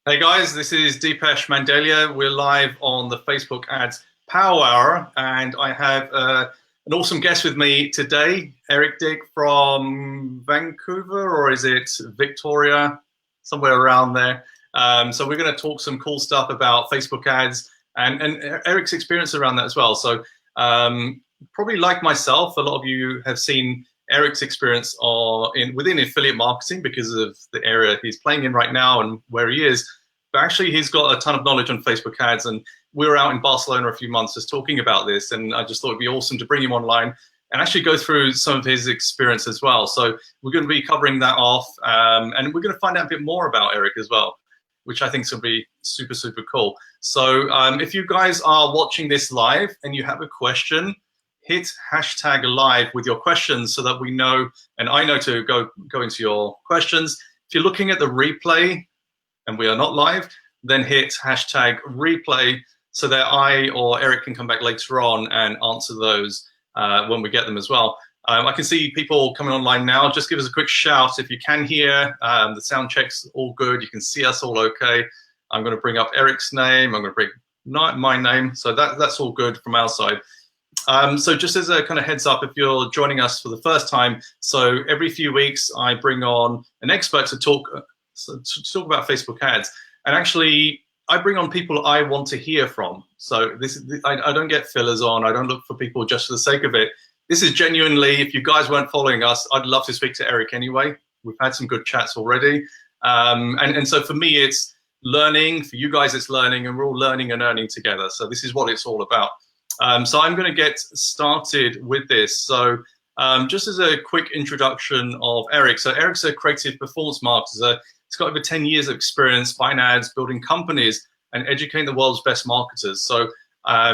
Hey guys, this is Depesh Mandalia. We're live on the Facebook Ads Power Hour, and I have an awesome guest with me today, Eric Dyck from Vancouver, or is it Victoria? Somewhere around there. So we're going to talk some cool stuff about Facebook ads and Eric's experience around that as well. So probably like myself, a lot of you have seen Eric's experience within affiliate marketing because of the area he's playing in right now and where he is. But actually, he's got a ton of knowledge on Facebook ads, and we were out in Barcelona a few months just talking about this, and I just thought it'd be awesome to bring him online and actually go through some of his experience as well. So we're going to be covering that off, and we're going to find out a bit more about Eric as well, which I think is going to be super, super cool. So if you guys are watching this live and you have a question, hit hashtag live with your questions so that we know, and I know to go into your questions. If you're looking at the replay and we are not live, then hit hashtag replay so that I or Eric can come back later on and answer those when we get them as well. I can see people coming online now. Just give us a quick shout if you can hear. The sound check's all good. You can see us all okay. I'm going to bring up Eric's name. I'm going to bring my name. So that's all good from our side. So just as a kind of heads up, if you're joining us for the first time, so every few weeks I bring on an expert to talk about Facebook ads. And actually, I bring on people I want to hear from. So I don't get fillers on. I don't look for people just for the sake of it. This is genuinely, if you guys weren't following us, I'd love to speak to Eric anyway. We've had some good chats already. And so for me, it's learning. For you guys, it's learning. And we're all learning and earning together. So this is what it's all about. So I'm going to get started with this. So just as a quick introduction of Eric. So Eric's a creative performance marketer. He's got over 10 years of experience buying ads, building companies, and educating the world's best marketers. So I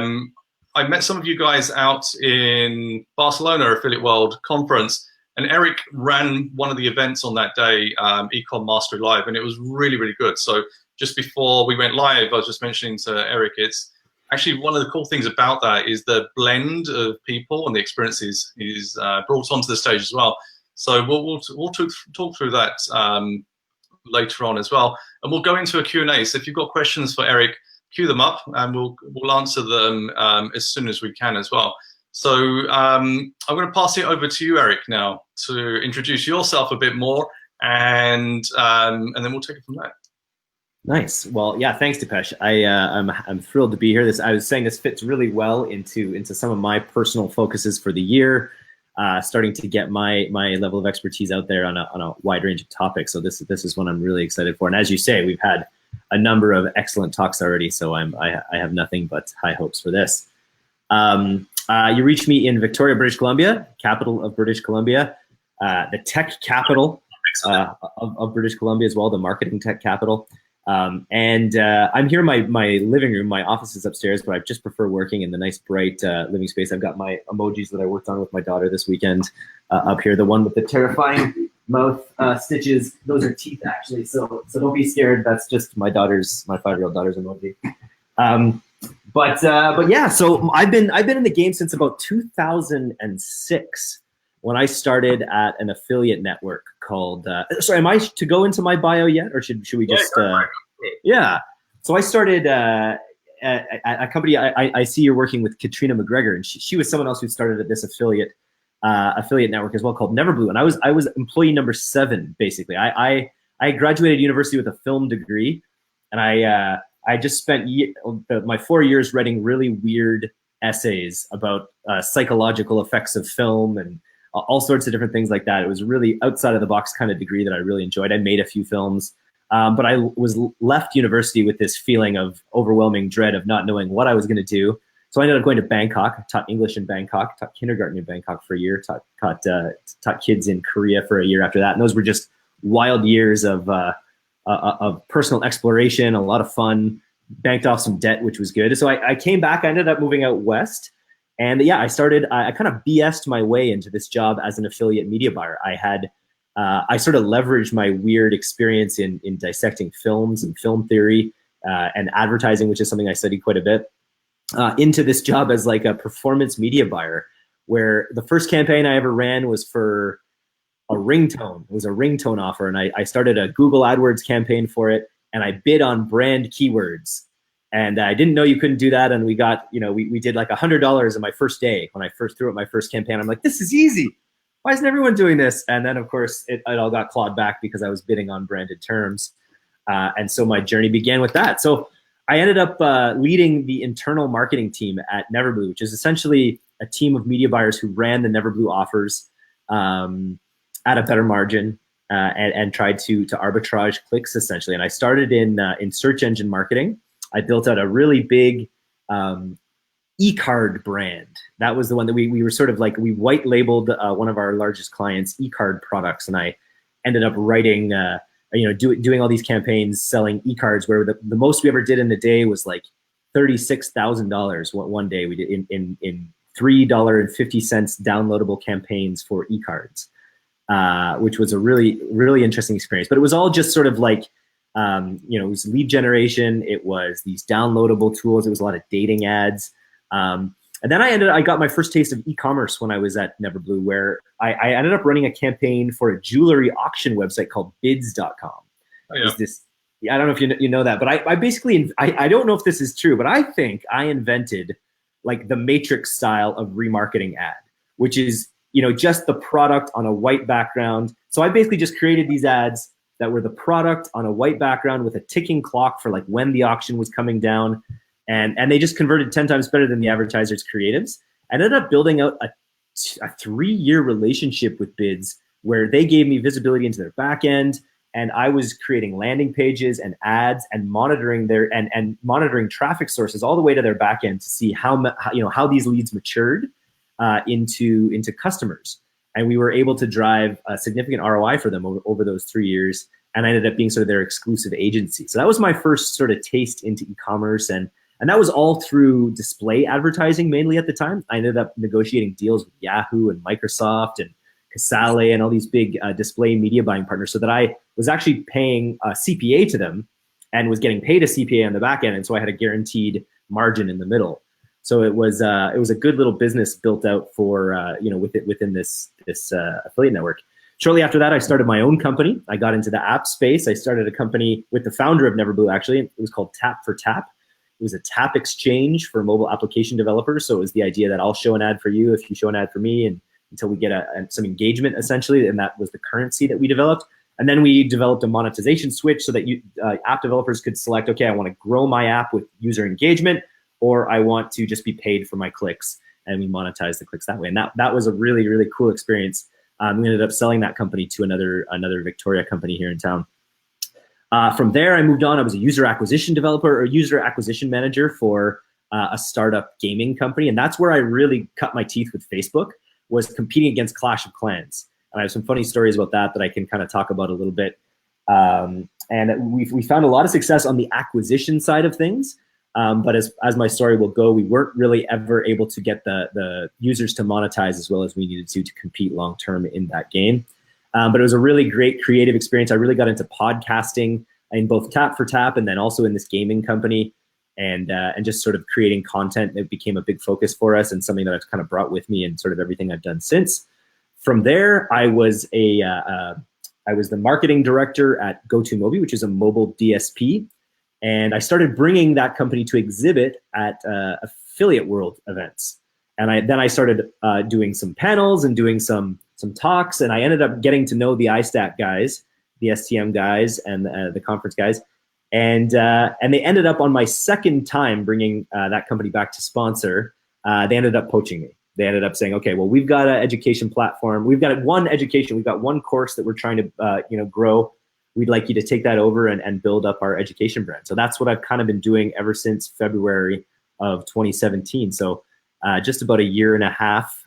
met some of you guys out in Barcelona Affiliate World Conference, and Eric ran one of the events on that day, Ecom Mastery Live, and it was really, really good. So just before we went live, I was just mentioning to Eric, it's actually one of the cool things about that is the blend of people and the experiences he's brought onto the stage as well. So we'll talk through that later on as well, and we'll go into a Q&A. So if you've got questions for Eric, queue them up and we'll answer them as soon as we can as well. So I'm going to pass it over to you, Eric, now to introduce yourself a bit more, and then we'll take it from there. Nice. Well, yeah, thanks, Depesh. I'm thrilled to be here. I was saying this fits really well into some of my personal focuses for the year. Starting to get my level of expertise out there on a wide range of topics. So this is one I'm really excited for. And as you say, we've had a number of excellent talks already. So I have nothing but high hopes for this. You reach me in Victoria, British Columbia, capital of British Columbia, the tech capital of British Columbia as well, the marketing tech capital. I'm here in my living room. My office is upstairs, but I just prefer working in the nice, bright living space. I've got my emojis that I worked on with my daughter this weekend up here. The one with the terrifying mouth stitches. Those are teeth, actually. So don't be scared. That's just my 5-year-old daughter's emoji. But yeah. So I've been in the game since about 2006 when I started at an affiliate network called. Sorry, am I to go into my bio yet, or should we just? Yeah. So I started at a company. I see you're working with Katrina McGregor, and she was someone else who started at this affiliate network as well called Neverblue, and I was employee number 7 basically. I graduated university with a film degree, and I just spent my 4 years writing really weird essays about psychological effects of film and all sorts of different things like that. It was really outside of the box kind of degree that I really enjoyed. I made a few films. But I was left university with this feeling of overwhelming dread of not knowing what I was going to do. So I ended up going to Bangkok. I taught English in Bangkok, taught kindergarten in Bangkok for a year, taught kids in Korea for a year after that. And those were just wild years of personal exploration, a lot of fun, banked off some debt, which was good. So I came back. I ended up moving out west. And yeah, I kind of BS'd my way into this job as an affiliate media buyer. I sort of leveraged my weird experience in dissecting films and film theory and advertising, which is something I studied quite a bit, into this job as like a performance media buyer, where the first campaign I ever ran was for a ringtone. It was a ringtone offer, and I started a Google AdWords campaign for it. and I bid on brand keywords. And I didn't know you couldn't do that. And we got, we did like $100 in my first day when I first threw up my first campaign. I'm like, this is easy. Why isn't everyone doing this? And then, of course, it all got clawed back because I was bidding on branded terms. And so my journey began with that. So I ended up leading the internal marketing team at Neverblue, which is essentially a team of media buyers who ran the Neverblue offers at a better margin and tried to arbitrage clicks, essentially. And I started in search engine marketing. I built out a really big e-card brand. That was the one that we were sort of like, we white labeled one of our largest clients' e-card products. And I ended up writing, doing all these campaigns selling e-cards, where the most we ever did in a day was like $36,000 one day. We did in $3.50 downloadable campaigns for e-cards, which was a really, really interesting experience. But it was all just sort of like, it was lead generation. It was these downloadable tools. It was a lot of dating ads. And then I got my first taste of e-commerce when I was at Neverblue, where I ended up running a campaign for a jewelry auction website called bids.com. Oh, yeah. I don't know if you know that, but I basically, I don't know if this is true, but I think I invented like the Matrix style of remarketing ad, which is, just the product on a white background. So I basically just created these ads that were the product on a white background with a ticking clock for like when the auction was coming down. And they just converted 10 times better than the advertisers' creatives. I ended up building out a 3-year relationship with Bids, where they gave me visibility into their back end, and I was creating landing pages and ads and monitoring and monitoring traffic sources all the way to their back end to see how these leads matured into customers. And we were able to drive a significant ROI for them over those 3 years. And I ended up being sort of their exclusive agency. So that was my first sort of taste into e-commerce. And that was all through display advertising mainly at the time. I ended up negotiating deals with Yahoo and Microsoft and Casale and all these big display media buying partners, so that I was actually paying a CPA to them and was getting paid a CPA on the back end. And so I had a guaranteed margin in the middle. So it was a good little business built out for, within this affiliate network. Shortly after that, I started my own company. I got into the app space. I started a company with the founder of Neverblue, actually. It was called Tap for Tap. It was a tap exchange for mobile application developers. So it was the idea that I'll show an ad for you if you show an ad for me, and until we get some engagement, essentially. And that was the currency that we developed. And then we developed a monetization switch so that app developers could select, okay, I want to grow my app with user engagement, or I want to just be paid for my clicks, and we monetize the clicks that way. And that was a really, really cool experience. We ended up selling that company to another Victoria company here in town. From there, I moved on. I was a user acquisition developer or user acquisition manager for a startup gaming company. And that's where I really cut my teeth with Facebook, was competing against Clash of Clans. And I have some funny stories about that I can kind of talk about a little bit. And we found a lot of success on the acquisition side of things. But as my story will go, we weren't really ever able to get the users to monetize as well as we needed to compete long-term in that game. But it was a really great creative experience. I really got into podcasting in both Tap for Tap and then also in this gaming company, and just sort of creating content that became a big focus for us and something that I've kind of brought with me in sort of everything I've done since. From there, I was the marketing director at GoToMobi, which is a mobile DSP. And I started bringing that company to exhibit at Affiliate World events. And then I started doing some panels and doing some talks, and I ended up getting to know the iStat guys, the STM guys, and the conference guys. And they ended up, on my second time bringing that company back to sponsor, they ended up poaching me. They ended up saying, okay, well, we've got an education platform. We've got one course that we're trying to grow. We'd like you to take that over and build up our education brand. So that's what I've kind of been doing ever since February of 2017. So just about a year and a half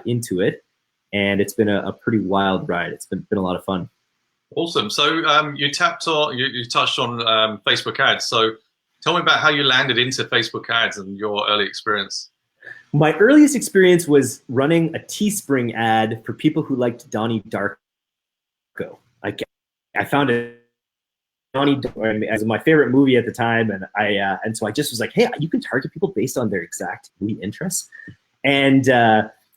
into it. And it's been a pretty wild ride. It's been a lot of fun. Awesome. So you touched on Facebook ads. So tell me about how you landed into Facebook ads and your early experience. My earliest experience was running a Teespring ad for people who liked Donnie Darko. I found it as my favorite movie at the time, and so I just was like, hey, you can target people based on their exact movie interests. And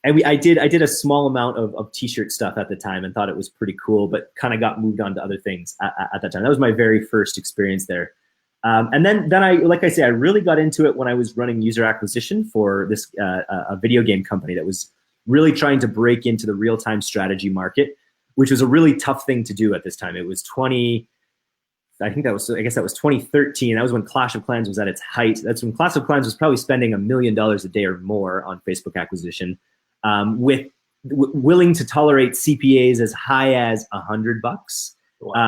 And I did a small amount of t-shirt stuff at the time and thought it was pretty cool, but kind of got moved on to other things at that time. That was my very first experience there. And then I, like I say, I really got into it when I was running user acquisition for this a video game company that was really trying to break into the real-time strategy market, which was a really tough thing to do at this time. It was I guess that was 2013. That was when Clash of Clans was at its height. That's when Clash of Clans was probably spending $1 million a day or more on Facebook acquisition, willing to tolerate CPAs as high as $100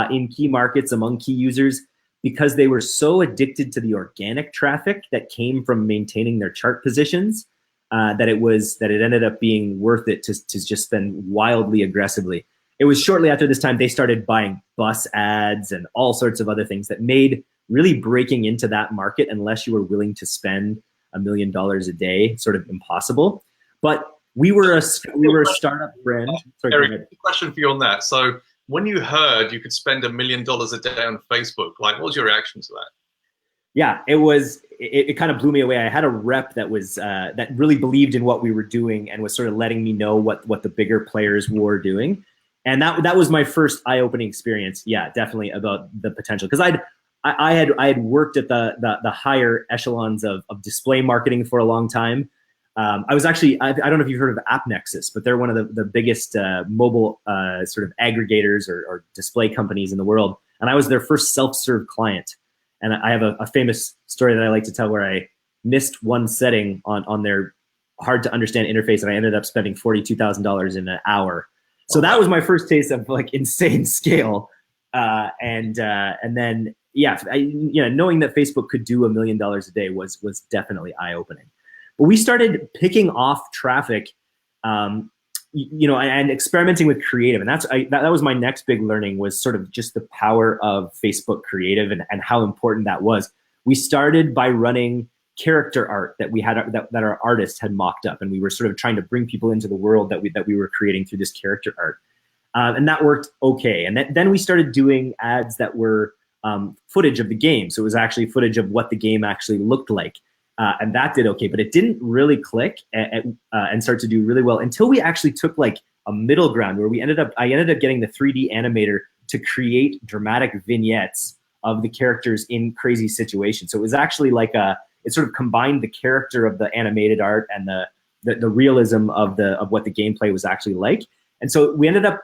in key markets among key users, because they were so addicted to the organic traffic that came from maintaining their chart positions, that it ended up being worth it to just spend wildly aggressively. It was shortly after this time they started buying bus ads and all sorts of other things that made really breaking into that market, unless you were willing to spend $1 million a day, sort of impossible. But we were a startup brand. Sorry, Eric, question for you on that. So when you heard you could spend $1 million a day on Facebook, like, what was your reaction to that? Yeah, it kind of blew me away. I had a rep that was that really believed in what we were doing and was sort of letting me know what the bigger players were doing. And that was my first eye-opening experience. Yeah, definitely, about the potential, because I had worked at the higher echelons of display marketing for a long time. I was actually, I don't know if you've heard of AppNexus, but they're one of the biggest mobile sort of aggregators or display companies in the world. And I was their first self-serve client. And I have a famous story that I like to tell where I missed one setting on their hard to understand interface, and I ended up spending $42,000 in an hour. So that was my first taste of like insane scale. And then, yeah, knowing that Facebook could do $1 million a day was definitely eye-opening. But we started picking off traffic, and experimenting with creative. And that was my next big learning, was sort of just the power of Facebook creative and how important that was. We started by running character art that we had that our artists had mocked up, and we were sort of trying to bring people into the world that we were creating through this character art, and that worked okay. And then we started doing ads that were footage of the game, so it was actually footage of what the game actually looked like, and that did okay. But it didn't really click and start to do really well until we actually took like a middle ground where I ended up getting the 3D animator to create dramatic vignettes of the characters in crazy situations. So it was actually like it sort of combined the character of the animated art and the realism of what the gameplay was actually like. And so we ended up,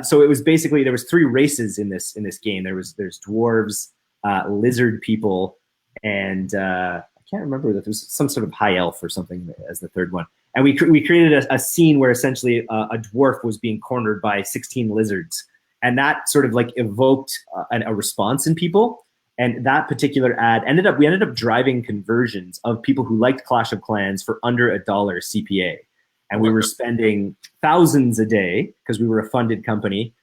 so it was basically, there was 3 races in this game. There's dwarves, lizard people, and I can't remember, that there was some sort of high elf or something as the third one. And we created a scene where essentially a dwarf was being cornered by 16 lizards. And that sort of like evoked a response in people. And that particular ad we ended up driving conversions of people who liked Clash of Clans for under $1 CPA. And we were spending thousands a day because we were a funded company.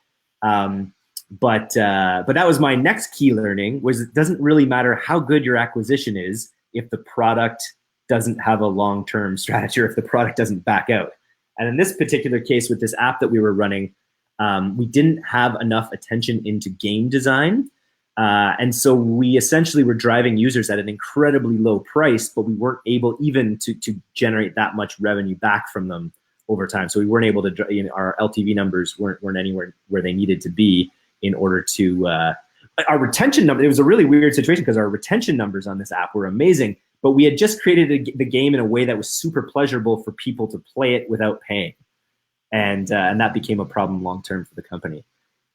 But that was my next key learning, was it doesn't really matter how good your acquisition is if the product doesn't have a long-term strategy, or if the product doesn't back out. And in this particular case with this app that we were running, we didn't have enough attention into game design. And so we essentially were driving users at an incredibly low price, but we weren't able even to generate that much revenue back from them over time. So we weren't able to, our LTV numbers weren't anywhere where they needed to be in order to, our retention number, it was a really weird situation because our retention numbers on this app were amazing, but we had just created the game in a way that was super pleasurable for people to play it without paying. And that became a problem long-term for the company.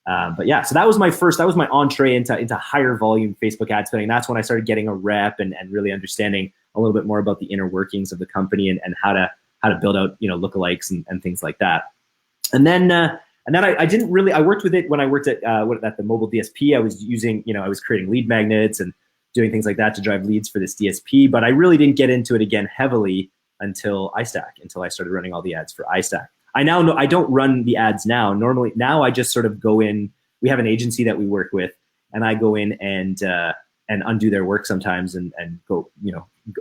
But yeah, so that was my entree into higher volume Facebook ad spending. That's when I started getting a rep and really understanding a little bit more about the inner workings of the company and how to build out, lookalikes and things like that. And then I worked with it when I worked at the mobile DSP. I was using, I was creating lead magnets and doing things like that to drive leads for this DSP, but I really didn't get into it again heavily until I started running all the ads for iStack. I now know I don't run the ads now. Normally, now I just sort of go in. We have an agency that we work with, and I go in and undo their work sometimes and go,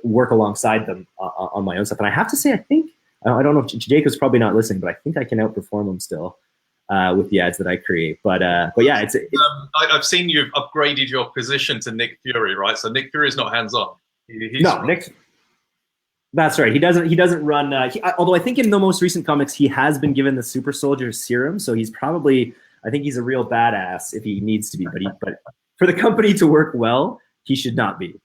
work alongside them on my own stuff. And I have to say, I think, I don't know if Jacob's probably not listening, but I think I can outperform them still with the ads that I create. But yeah, I've seen you've upgraded your position to Nick Fury, right? So Nick Fury is not hands-on. No, Nick. That's right. He doesn't run. Although I think in the most recent comics he has been given the super soldier serum, so he's probably. I think he's a real badass if he needs to be. But for the company to work well, he should not be.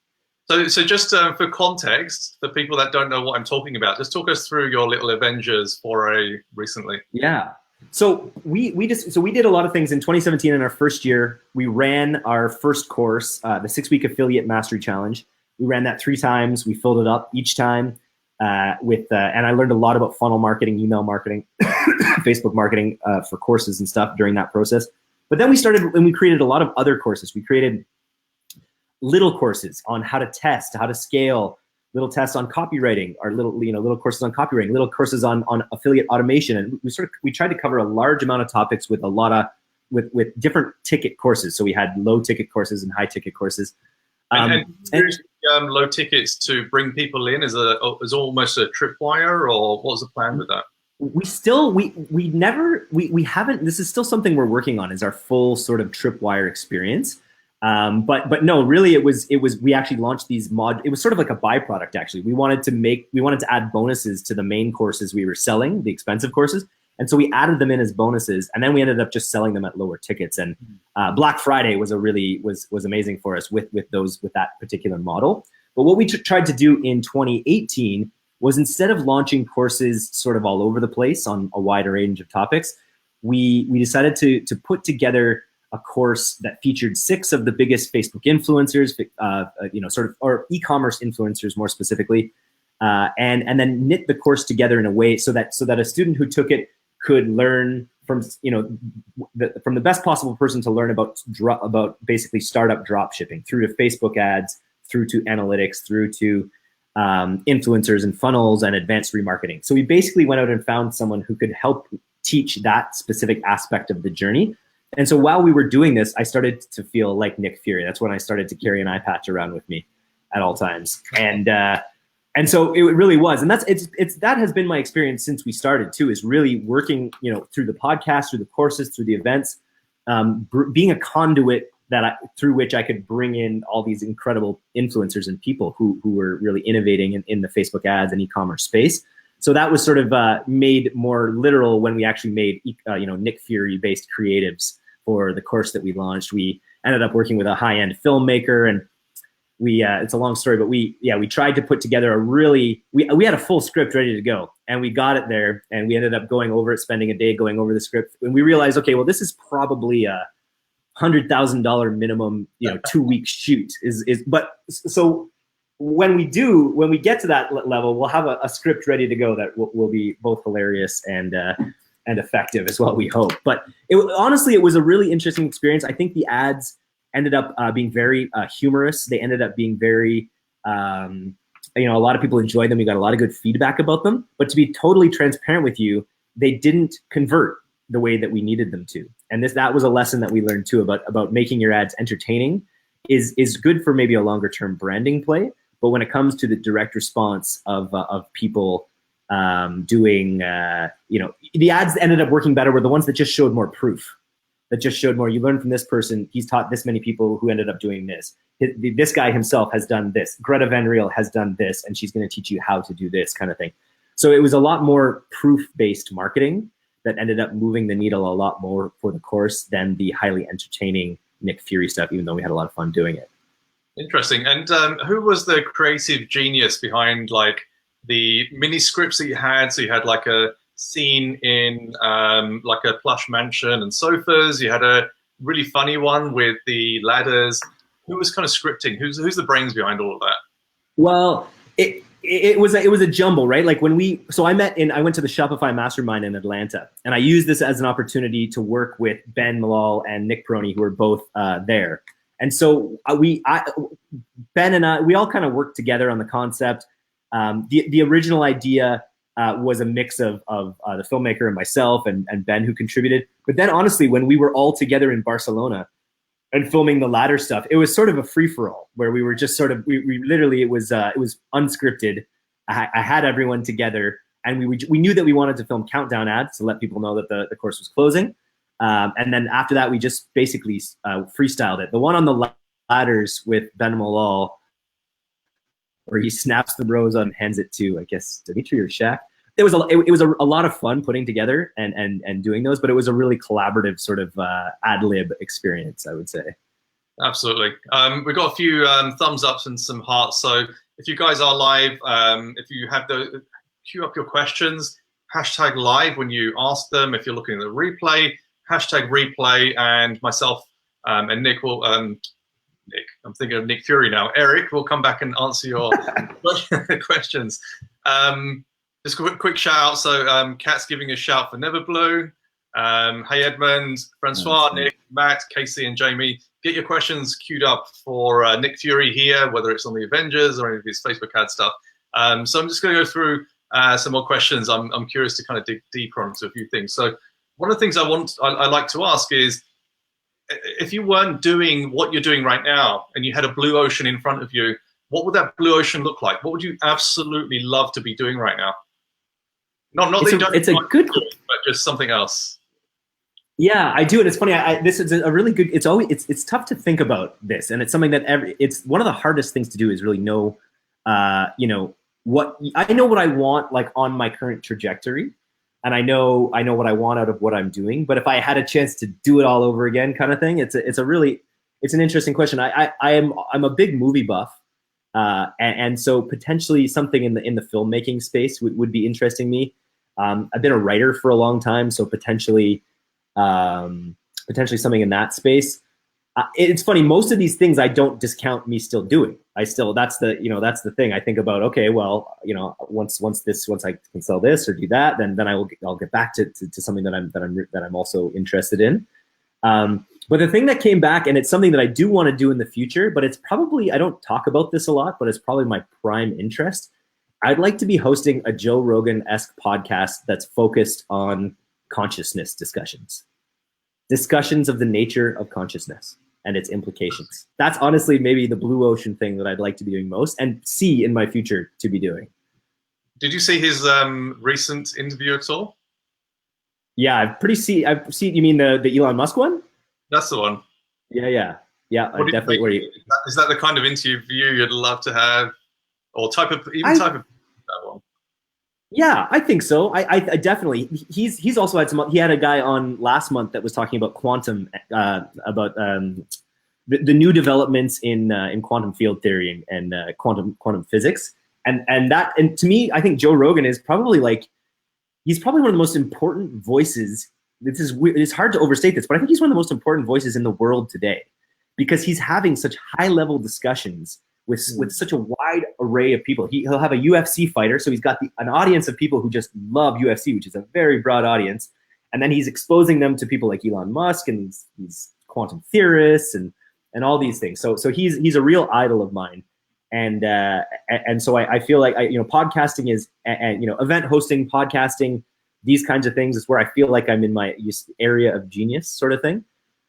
So just for context, for people that don't know what I'm talking about, just talk us through your little Avengers foray recently. Yeah. So we did a lot of things in 2017. In our first year, we ran our first course, the 6-week affiliate mastery challenge. We ran that 3 times. We filled it up each time and I learned a lot about funnel marketing, email marketing, Facebook marketing for courses and stuff during that process. But then we created a lot of other courses. We created little courses on how to test, how to scale, little tests on copywriting, or little courses on copywriting, little courses on affiliate automation. And we tried to cover a large amount of topics with with different ticket courses. So we had low ticket courses and high ticket courses. And low tickets to bring people in is almost a tripwire, or what was the plan with that? We haven't. This is still something we're working on. Is our full sort of tripwire experience. But no, really, we actually launched these it was sort of like a byproduct. Actually, we wanted to add bonuses to the main courses we were selling, the expensive courses. And so we added them in as bonuses, and then we ended up just selling them at lower tickets. And Black Friday was amazing for us with that particular model. But what we tried to do in 2018 was, instead of launching courses sort of all over the place on a wider range of topics, we decided to put together a course that featured 6 of the biggest Facebook influencers, or e-commerce influencers more specifically, and then knit the course together in a way so that a student who took it could learn from the best possible person to learn about basically startup drop shipping, through to Facebook ads, through to analytics, through to influencers and funnels and advanced remarketing. So we basically went out and found someone who could help teach that specific aspect of the journey. And so while we were doing this, I started to feel like Nick Fury. That's when I started to carry an eye patch around with me at all times. And so it really was. And that has been my experience since we started too, is really working, through the podcast, through the courses, through the events, being a conduit through which I could bring in all these incredible influencers and people who were really innovating in the Facebook ads and e-commerce space. So that was sort of made more literal when we actually made, Nick Fury based creatives for the course that we launched. We ended up working with a high-end filmmaker, and it's a long story, but we tried to put together we had a full script ready to go, and we got it there, and we ended up going over it, spending a day going over the script, and we realized, okay, well, this is probably a $100,000 minimum, 2-week shoot but so when we get to that level, we'll have a script ready to go that will be both hilarious and effective as well, we hope. But honestly, it was a really interesting experience. I think the ads ended up being very humorous. They ended up being very, a lot of people enjoyed them. We got a lot of good feedback about them. But to be totally transparent with you, they didn't convert the way that we needed them to. And that was a lesson that we learned too, about making your ads entertaining is good for maybe a longer term branding play. But when it comes to the direct response of people doing, the ads that ended up working better were the ones that just showed more proof. That just showed more. You learn from this person. He's taught this many people who ended up doing this. This guy himself has done this. Greta Van Riel has done this, and she's going to teach you how to do this kind of thing. So it was a lot more proof-based marketing that ended up moving the needle a lot more for the course than the highly entertaining Nick Fury stuff, even though we had a lot of fun doing it. Interesting. And who was the creative genius behind the mini scripts that you had? So you had a scene in a plush mansion and sofas. You had a really funny one with the ladders. Who was kind of scripting? Who's the brains behind all of that? Well, it was a jumble, right? I went to the Shopify Mastermind in Atlanta, and I used this as an opportunity to work with Ben Malal and Nick Peroni, who were both there. And so Ben and I, we all kind of worked together on the concept. The original idea was a mix of the filmmaker and myself and Ben, who contributed. But then honestly, when we were all together in Barcelona and filming the ladder stuff, it was sort of a free-for-all where we were just sort of, we literally, it was unscripted. I had everyone together, and we knew that we wanted to film countdown ads to let people know that the course was closing. And then after that, we just basically freestyled it. The one on the ladders with Ben Malal, where he snaps the rose on, hands it to, I guess, Dimitri or Shaq. It was a lot of fun putting together and doing those, but it was a really collaborative sort of ad lib experience, I would say. Absolutely. We've got a few thumbs ups and some hearts. So if you guys are live, if you have the queue up your questions, hashtag live when you ask them. If you're looking at the replay, hashtag replay, and myself and Nick will. Nick, I'm thinking of Nick Fury now. Eric will come back and answer your questions. Just a quick shout out. So Kat's giving a shout for Never Blue. Hey Edmund, Francois, Nick, Matt, Casey, and Jamie. Get your questions queued up for Nick Fury here, whether it's on the Avengers or any of his Facebook ad stuff. So I'm just going to go through some more questions. I'm curious to kind of dig deeper into a few things. So one of the things I like to ask is, if you weren't doing what you're doing right now and you had a blue ocean in front of you, what would that blue ocean look like? What would you absolutely love to be doing right now? Not that you don't. It's a good, but just something else. Yeah, I do, and it's funny. This is a really good. It's tough to think about this, and it's something that it's one of the hardest things to do is really know, what I know what I want, like on my current trajectory. And I know what I want out of what I'm doing. But if I had a chance to do it all over again, kind of thing, it's an interesting question. I'm a big movie buff, and so potentially something in the filmmaking space would be interesting me. I've been a writer for a long time, so potentially something in that space. It's funny. Most of these things I don't discount me still doing. That's the thing. I think about, okay, well, once I can sell this or do that, then I'll get back to something that I'm also interested in. But the thing that came back, and it's something that I do want to do in the future, but it's probably, I don't talk about this a lot, but it's probably my prime interest. I'd like to be hosting a Joe Rogan-esque podcast that's focused on consciousness discussions of the nature of consciousness and its implications. That's honestly maybe the blue ocean thing that I'd like to be doing most and see in my future to be doing. Did you see his recent interview at all? Yeah, I've seen, you mean the Elon Musk one? That's the one. Yeah. Definitely. Is that the kind of interview you'd love to have, or type of that one? Yeah, I think so. I definitely. He's also had some. He had a guy on last month that was talking about quantum, about the new developments in quantum field theory and quantum physics, and to me, I think Joe Rogan is probably he's probably one of the most important voices. This is weird. It's hard to overstate this, but I think he's one of the most important voices in the world today, because he's having such high level discussions with such a wide array of people. He'll have a UFC fighter, so he's got an audience of people who just love UFC, which is a very broad audience, and then he's exposing them to people like Elon Musk and these quantum theorists and all these things. So he's a real idol of mine, and so I feel like podcasting is event hosting, podcasting, these kinds of things is where I feel like I'm in my area of genius sort of thing,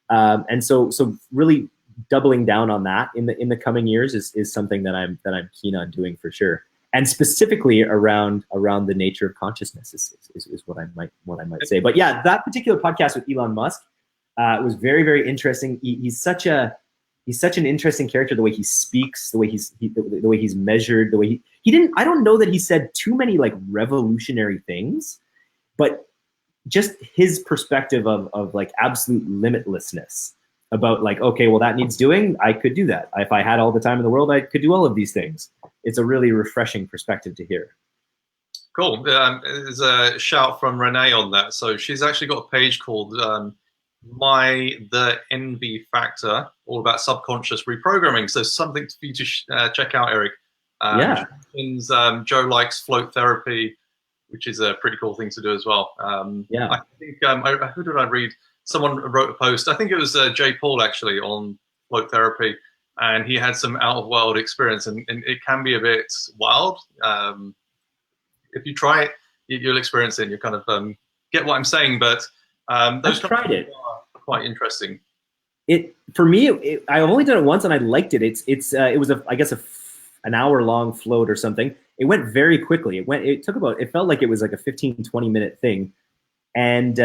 and so really doubling down on that in the coming years is something that I'm keen on doing for sure, and specifically around the nature of consciousness is what I might say. But yeah, that particular podcast with Elon Musk was very, very interesting. He's such an interesting character. The way he speaks, the way he's measured, the way he didn't. I don't know that he said too many revolutionary things, but just his perspective of absolute limitlessness. About okay, well, that needs doing. I could do that. If I had all the time in the world, I could do all of these things. It's a really refreshing perspective to hear. Cool. There's a shout from Renee on that. So she's actually got a page called The Envy Factor, all about subconscious reprogramming. So something for you to check out, Eric. Yeah. Joe likes float therapy, which is a pretty cool thing to do as well. Yeah. I think, who did I read? Someone wrote a post, I think it was Jay Paul actually, on float therapy, and he had some out-of-world experience, and it can be a bit wild. If you try it, you'll experience it, and you kind of get what I'm saying, but those tried it. Are quite interesting. For me, I've only done it once, and I liked it. It was an hour-long float or something. It went very quickly. It felt like it was like a 15-20 minute thing, and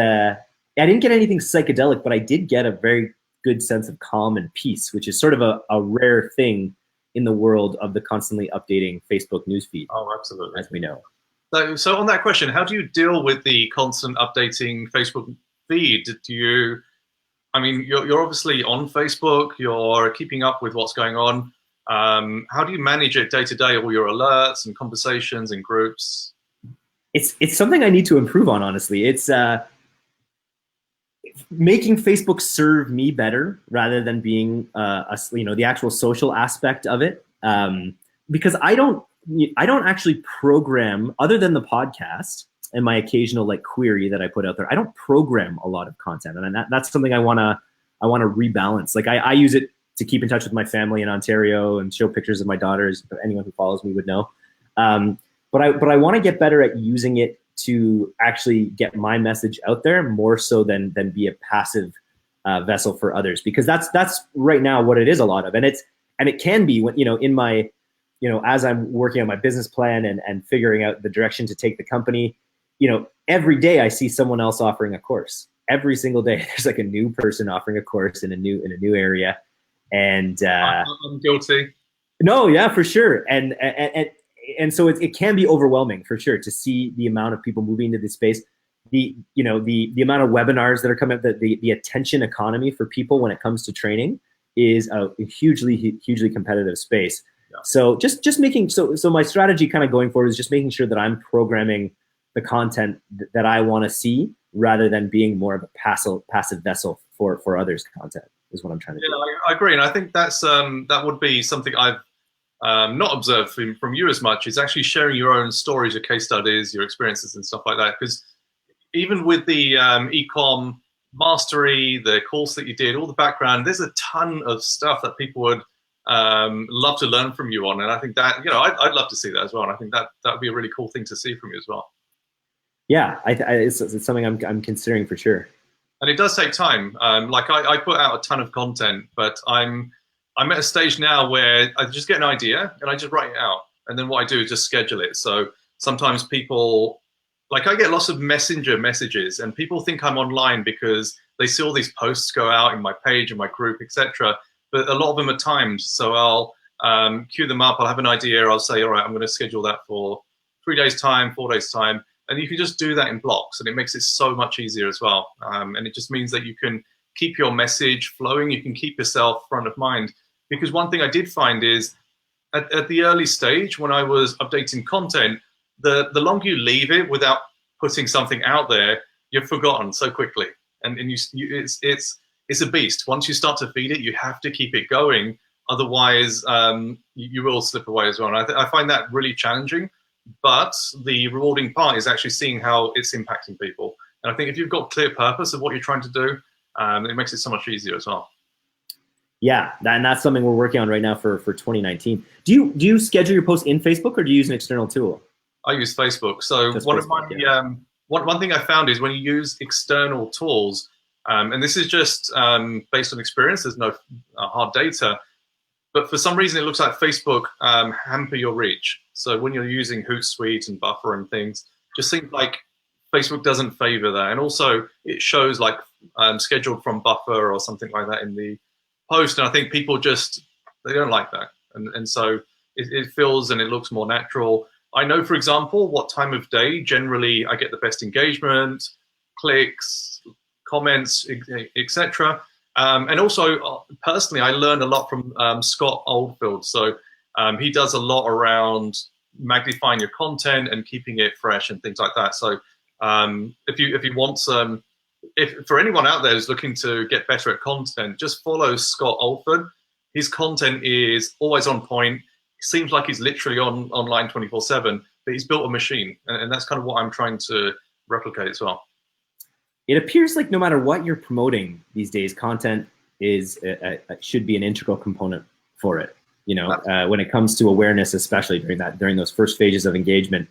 I didn't get anything psychedelic, but I did get a very good sense of calm and peace, which is sort of a rare thing in the world of the constantly updating Facebook newsfeed. Oh, absolutely. As we know. So on that question, how do you deal with the constant updating Facebook feed? I mean, you're obviously on Facebook, you're keeping up with what's going on. How do you manage it day to day, all your alerts and conversations and groups? It's something I need to improve on, honestly. It's making Facebook serve me better rather than being the actual social aspect of it. Because I don't actually program, other than the podcast and my occasional like query that I put out there. I don't program a lot of content, and that's something I wanna rebalance. Like I use it to keep in touch with my family in Ontario and show pictures of my daughters. Anyone who follows me would know. But I want to get better at using it to actually get my message out there more so than be a passive vessel for others, because that's right now what it is a lot of, and it can be when in my as I'm working on my business plan and figuring out the direction to take the company. Every day I see someone else offering a course. Every single day there's like a new person offering a course in a new area, and I'm guilty. No, yeah, for sure, and so it can be overwhelming for sure to see the amount of people moving into this space, the amount of webinars that are coming up, the attention economy for people when it comes to training is a hugely competitive space. Yeah. So just making so my strategy kind of going forward is just making sure that I'm programming the content that I want to see rather than being more of a passive vessel for others' content is what I'm trying to do. I agree, and I think that's that would be something I've not observed from you as much, is actually sharing your own stories, your case studies, your experiences and stuff like that. Because even with the ecom mastery, the course that you did, all the background, there's a ton of stuff that people would love to learn from you on. And I think that, I'd love to see that as well. And I think that would be a really cool thing to see from you as well. Yeah, it's something I'm considering for sure. And it does take time. Like I put out a ton of content, but I'm at a stage now where I just get an idea and I just write it out. And then what I do is just schedule it. So sometimes people, like I get lots of messenger messages and people think I'm online because they see all these posts go out in my page, in my group, etc. But a lot of them are timed. So I'll queue them up. I'll have an idea. I'll say, all right, I'm going to schedule that for 3 days time, 4 days time. And you can just do that in blocks, and it makes it so much easier as well. And it just means that you can keep your message flowing. You can keep yourself front of mind. Because one thing I did find is at the early stage when I was updating content, the longer you leave it without putting something out there, you're forgotten so quickly. And it's a beast. Once you start to feed it, you have to keep it going. Otherwise, you will slip away as well. And I find that really challenging. But the rewarding part is actually seeing how it's impacting people. And I think if you've got clear purpose of what you're trying to do, it makes it so much easier as well. Yeah, and that's something we're working on right now for 2019. Do you schedule your posts in Facebook, or do you use an external tool? I use Facebook. So just one Facebook, of my one thing I found is when you use external tools, and this is just based on experience. There's no hard data. But for some reason, it looks like Facebook hamper your reach. So when you're using Hootsuite and Buffer and things, just seems like Facebook doesn't favor that. And also, it shows like scheduled from Buffer or something like that in the post. And I think people they don't like that. And so it feels and it looks more natural. I know, for example, what time of day generally I get the best engagement, clicks, comments, etc. And also, personally, I learned a lot from Scott Oldfield. So he does a lot around magnifying your content and keeping it fresh and things like that. So if you want some, if for anyone out there who's looking to get better at content, just follow Scott Oldfield. His content is always on point. It seems like he's literally online 24/7, but he's built a machine. And that's kind of what I'm trying to replicate as well. It appears like no matter what you're promoting these days, content should be an integral component for it. When it comes to awareness, especially during those first phases of engagement,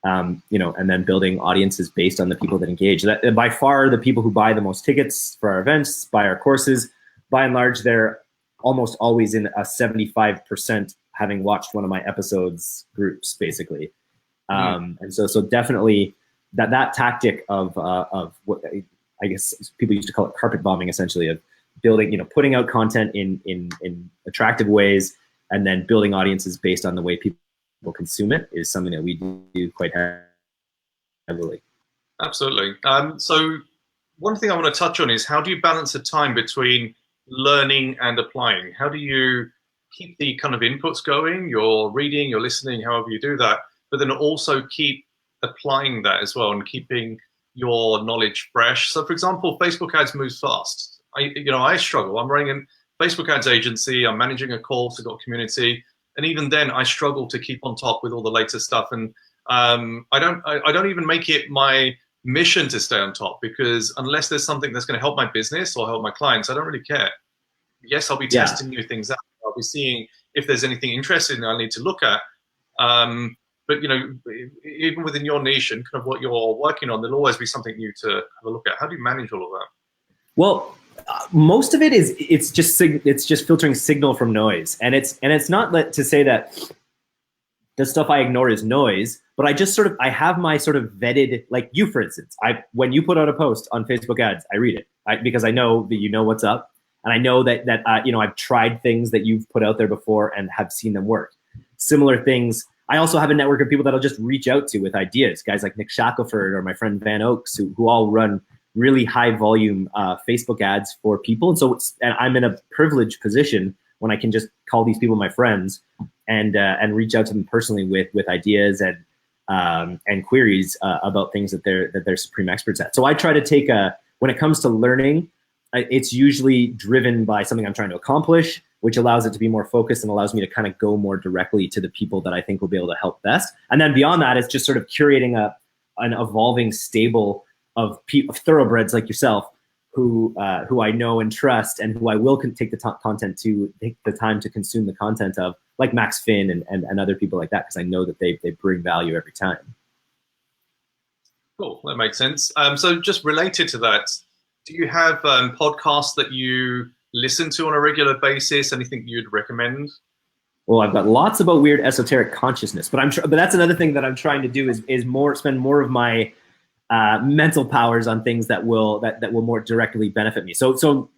and then building audiences based on the people that engage. That by far the people who buy the most tickets for our events, buy our courses, by and large, they're almost always in a 75% having watched one of my episodes groups, basically. And so definitely. That tactic of what I guess people used to call it carpet bombing, essentially, of building, putting out content in attractive ways and then building audiences based on the way people consume it is something that we do quite heavily. Absolutely. So one thing I want to touch on is, how do you balance the time between learning and applying? How do you keep the kind of inputs going, your reading, your listening, however you do that, but then also keep applying that as well and keeping your knowledge fresh? So for example, Facebook ads moves fast. I struggle. I'm running a Facebook ads agency. I'm managing a course. I've got a community. And even then I struggle to keep on top with all the latest stuff. And I don't even make it my mission to stay on top, because unless there's something that's going to help my business or help my clients, I don't really care. Yes, I'll be testing new things out. I'll be seeing if there's anything interesting I need to look at. But even within your niche and kind of what you're working on, there'll always be something new to have a look at. How do you manage all of that? Well, most of it is it's just filtering signal from noise, and it's not to say that the stuff I ignore is noise, but I have my sort of vetted, like you, for instance. When you put out a post on Facebook ads, I read it because I know that you know what's up, and I know that I've tried things that you've put out there before and have seen them work. Similar things. I also have a network of people that I'll just reach out to with ideas, guys like Nick Shackelford or my friend Van Oaks, who all run really high volume Facebook ads for people. And so and I'm in a privileged position when I can just call these people my friends and reach out to them personally with ideas and queries about things that they're supreme experts at. So I try to take when it comes to learning, it's usually driven by something I'm trying to accomplish, which allows it to be more focused and allows me to kind of go more directly to the people that I think will be able to help best. And then beyond that, it's just sort of curating an evolving stable of thoroughbreds like yourself, who I know and trust, and who I will take the time to consume the content of, like Max Finn and other people like that, because I know that they bring value every time. Cool, that makes sense. So just related to that, do you have podcasts that you listen to on a regular basis? Anything you'd recommend? Well, I've got lots about weird esoteric consciousness, but that's another thing that I'm trying to do is spend more of my mental powers on things that will more directly benefit me. So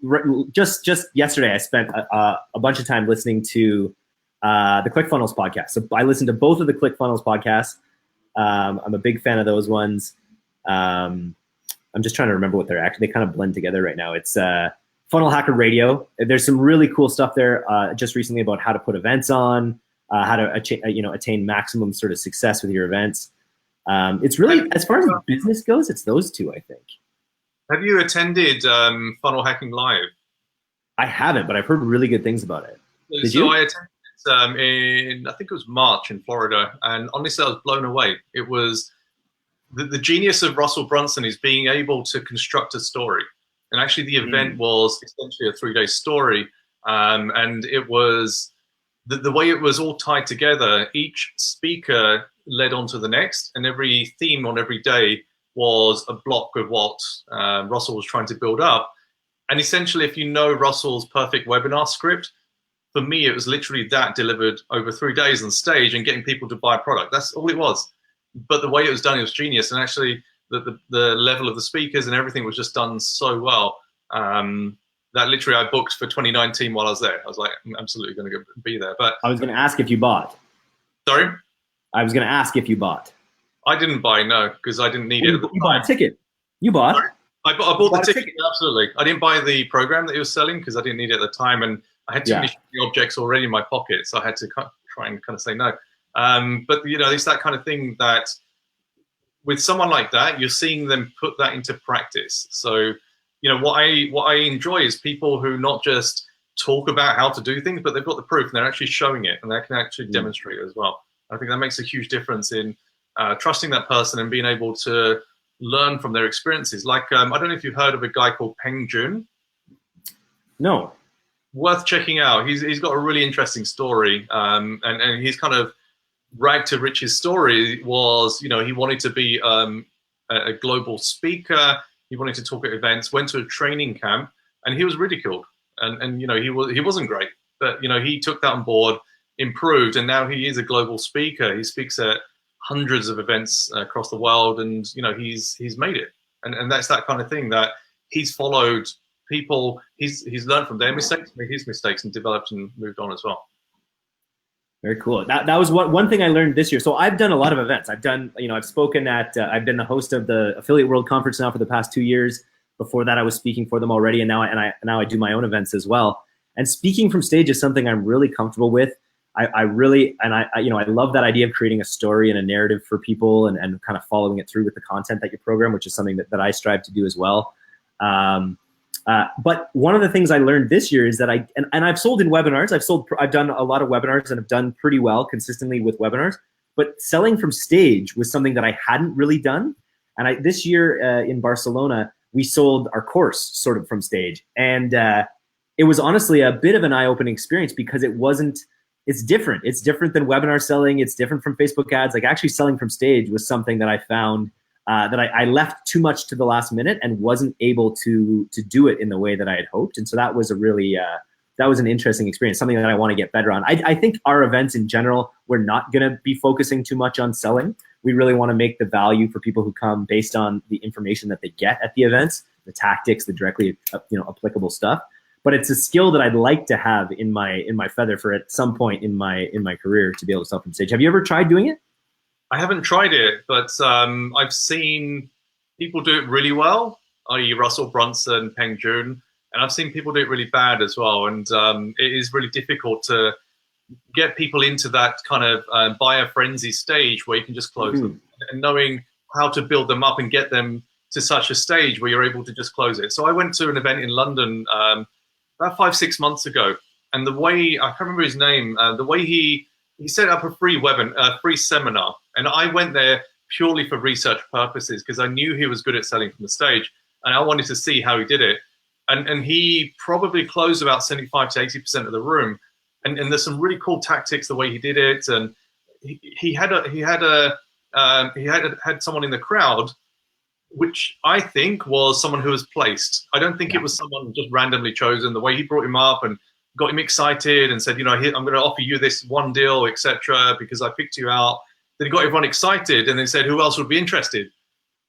just yesterday, I spent a bunch of time listening to the ClickFunnels podcast. So I listened to both of the ClickFunnels podcasts. I'm a big fan of those ones. I'm just trying to remember what they kind of blend together right now. It's Funnel Hacker Radio. There's some really cool stuff there just recently about how to put events on, how to attain maximum sort of success with your events. It's really, as far as business goes, it's those two, I think. Have you attended Funnel Hacking Live? I haven't, but I've heard really good things about it. Did you? I attended in, I think it was March in Florida, and honestly, I was blown away. It was the genius of Russell Brunson is being able to construct a story. And actually, the event was essentially a 3-day story, and it was the way it was all tied together. Each speaker led on to the next, and every theme on every day was a block of what Russell was trying to build up. And essentially, if you know Russell's perfect webinar script, for me, it was literally that delivered over 3 days on stage and getting people to buy a product. That's all it was. But the way it was done, it was genius. And actually, the level of the speakers and everything was just done so well that literally I booked for 2019 while I was there. I was like, I'm absolutely going to be there. But I was going to ask if you bought. Sorry? I was going to ask if you bought. I didn't buy, no, because I didn't need it. You bought a ticket. You bought. Sorry? I bought the ticket, absolutely. I didn't buy the program that he was selling because I didn't need it at the time, and I had too many objects already in my pocket, so I had to try and kind of say no. But it's that kind of thing that with someone like that, you're seeing them put that into practice. So, what I enjoy is people who not just talk about how to do things, but they've got the proof and they're actually showing it and they can actually demonstrate it as well. I think that makes a huge difference in trusting that person and being able to learn from their experiences. Like, I don't know if you've heard of a guy called Peng Joon. No. Worth checking out. He's got a really interesting story, and he's kind of rag to riches story was, he wanted to be a global speaker. He wanted to talk at events, went to a training camp, and he was ridiculed. And he wasn't great, but he took that on board, improved, and now he is a global speaker. He speaks at hundreds of events across the world, and he's made it. And that's that kind of thing that he's followed people. He's learned from their mistakes, made his mistakes, and developed and moved on as well. Very cool. That was one thing I learned this year. So I've done a lot of events. I've done, I've spoken at, I've been the host of the Affiliate World Conference now for the past 2 years. Before that, I was speaking for them already, and now I do my own events as well. And speaking from stage is something I'm really comfortable with. I love that idea of creating a story and a narrative for people, and kind of following it through with the content that you program, which is something that I strive to do as well. But one of the things I learned this year is that I've sold in webinars. I've done a lot of webinars and have done pretty well consistently with webinars. But selling from stage was something that I hadn't really done. And this year in Barcelona, we sold our course sort of from stage, and it was honestly a bit of an eye-opening experience because it's different. It's different than webinar selling. It's different from Facebook ads. Like, actually selling from stage was something that I found that I left too much to the last minute and wasn't able to do it in the way that I had hoped. And so that was that was an interesting experience, something that I want to get better on. I think our events in general, we're not going to be focusing too much on selling. We really want to make the value for people who come based on the information that they get at the events, the tactics, the directly applicable stuff. But it's a skill that I'd like to have in my feather for at some point in my career to be able to sell from stage. Have you ever tried doing it? I haven't tried it, but I've seen people do it really well, i.e. Russell Brunson, Peng Joon, and I've seen people do it really bad as well. And it is really difficult to get people into that kind of buyer frenzy stage where you can just close them, and knowing how to build them up and get them to such a stage where you're able to just close it. So I went to an event in London about 5-6 months ago, and the way, I can't remember his name, the way he set up a free seminar, and I went there purely for research purposes because I knew he was good at selling from the stage, and I wanted to see how he did it. And he probably closed about 75 to 80% of the room, and there's some really cool tactics the way he did it. And he had someone in the crowd, which I think was someone who was placed. I don't think it was someone just randomly chosen. The way he brought him up and got him excited and said, I'm going to offer you this one deal, etc., because I picked you out. Then he got everyone excited and then said, who else would be interested?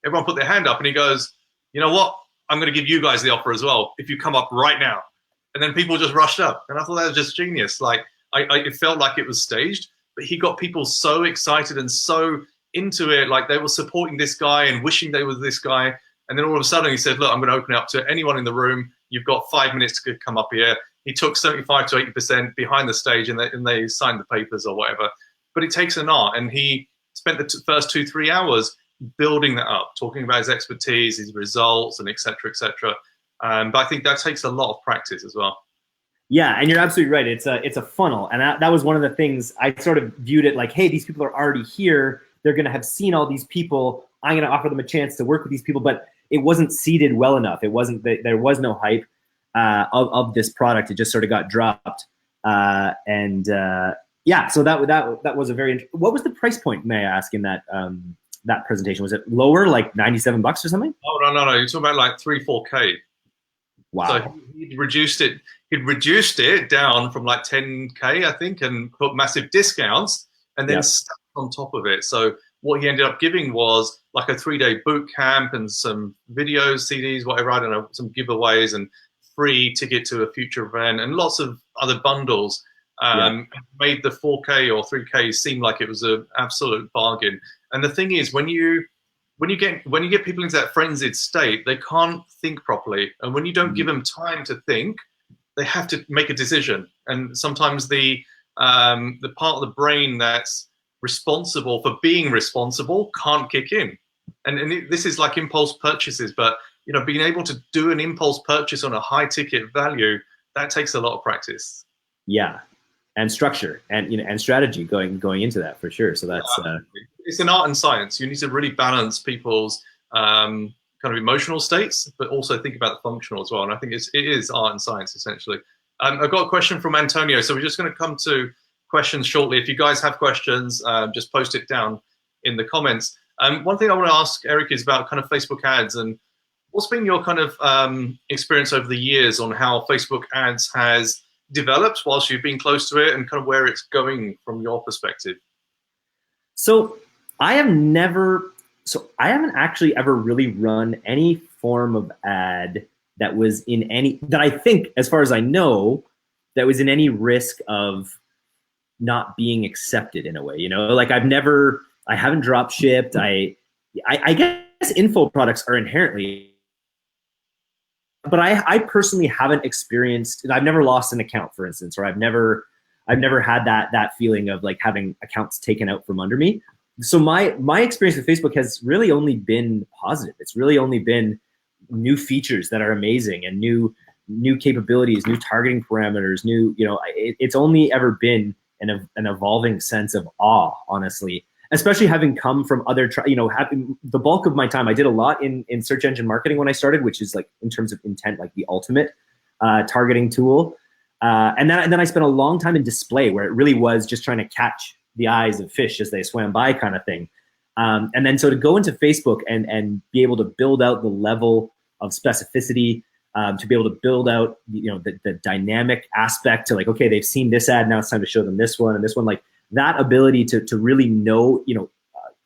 Everyone put their hand up, and he goes, you know what? I'm going to give you guys the offer as well if you come up right now. And then people just rushed up, and I thought that was just genius. Like, it felt like it was staged, but he got people so excited and so into it, like they were supporting this guy and wishing they were this guy. And then all of a sudden he said, look, I'm going to open it up to anyone in the room. You've got 5 minutes to come up here. He took 75 to 80% behind the stage, and they signed the papers or whatever. But it takes an art, and he spent the first 2-3 hours building that up, talking about his expertise, his results, and et cetera, et cetera. But I think that takes a lot of practice as well. Yeah, and you're absolutely right. It's a funnel, and that was one of the things I sort of viewed it like, hey, these people are already here. They're going to have seen all these people. I'm going to offer them a chance to work with these people, but it wasn't seeded well enough. It wasn't. There was no hype of this product. It just sort of got dropped, yeah. So that was a very. What was the price point, may I ask, in that that presentation? Was it lower, like $97 or something? Oh no! You're talking about like 3-4K. Wow. So he'd reduced it down from like 10K, I think, and put massive discounts, and then stuck on top of it. So what he ended up giving was like a 3-day boot camp and some videos, CDs, whatever, I don't know, some giveaways and free ticket to a future event and lots of other bundles. Made the 4K or 3K seem like it was an absolute bargain. And the thing is, when you get people into that frenzied state, they can't think properly. And when you don't give them time to think, they have to make a decision. And sometimes the part of the brain that's responsible for being responsible can't kick in. And this is like impulse purchases, but being able to do an impulse purchase on a high ticket value, that takes a lot of practice. Yeah. And structure and strategy going into that, for sure. So that's it's an art and science. You need to really balance people's kind of emotional states, but also think about the functional as well. And I think it is art and science essentially. I've got a question from Antonio, so we're just going to come to questions shortly. If you guys have questions, just post it down in the comments. One thing I want to ask Eric is about kind of Facebook ads, and what's been your kind of experience over the years on how Facebook ads has developed whilst you've been close to it, and kind of where it's going from your perspective? So I haven't actually ever really run any form of ad that was in any, that I think, as far as I know, that was in any risk of not being accepted in a way, you know, like I haven't drop shipped. I guess info products are inherently, but I personally haven't experienced, I've never lost an account, for instance, or I've never had that feeling of like having accounts taken out from under me. So my experience with Facebook has really only been positive. It's really only been new features that are amazing and new capabilities, new targeting parameters, new, you know, it's only ever been an evolving sense of awe, honestly, especially having come from other, you know, having the bulk of my time, I did a lot in search engine marketing when I started, which is like in terms of intent, like the ultimate targeting tool. And then I spent a long time in display, where it really was just trying to catch the eyes of fish as they swam by, kind of thing. And then so to go into Facebook and be able to build out the level of specificity, to be able to build out, you know, the dynamic aspect to like, okay, they've seen this ad, now it's time to show them this one and this one, like that ability to really know, you know,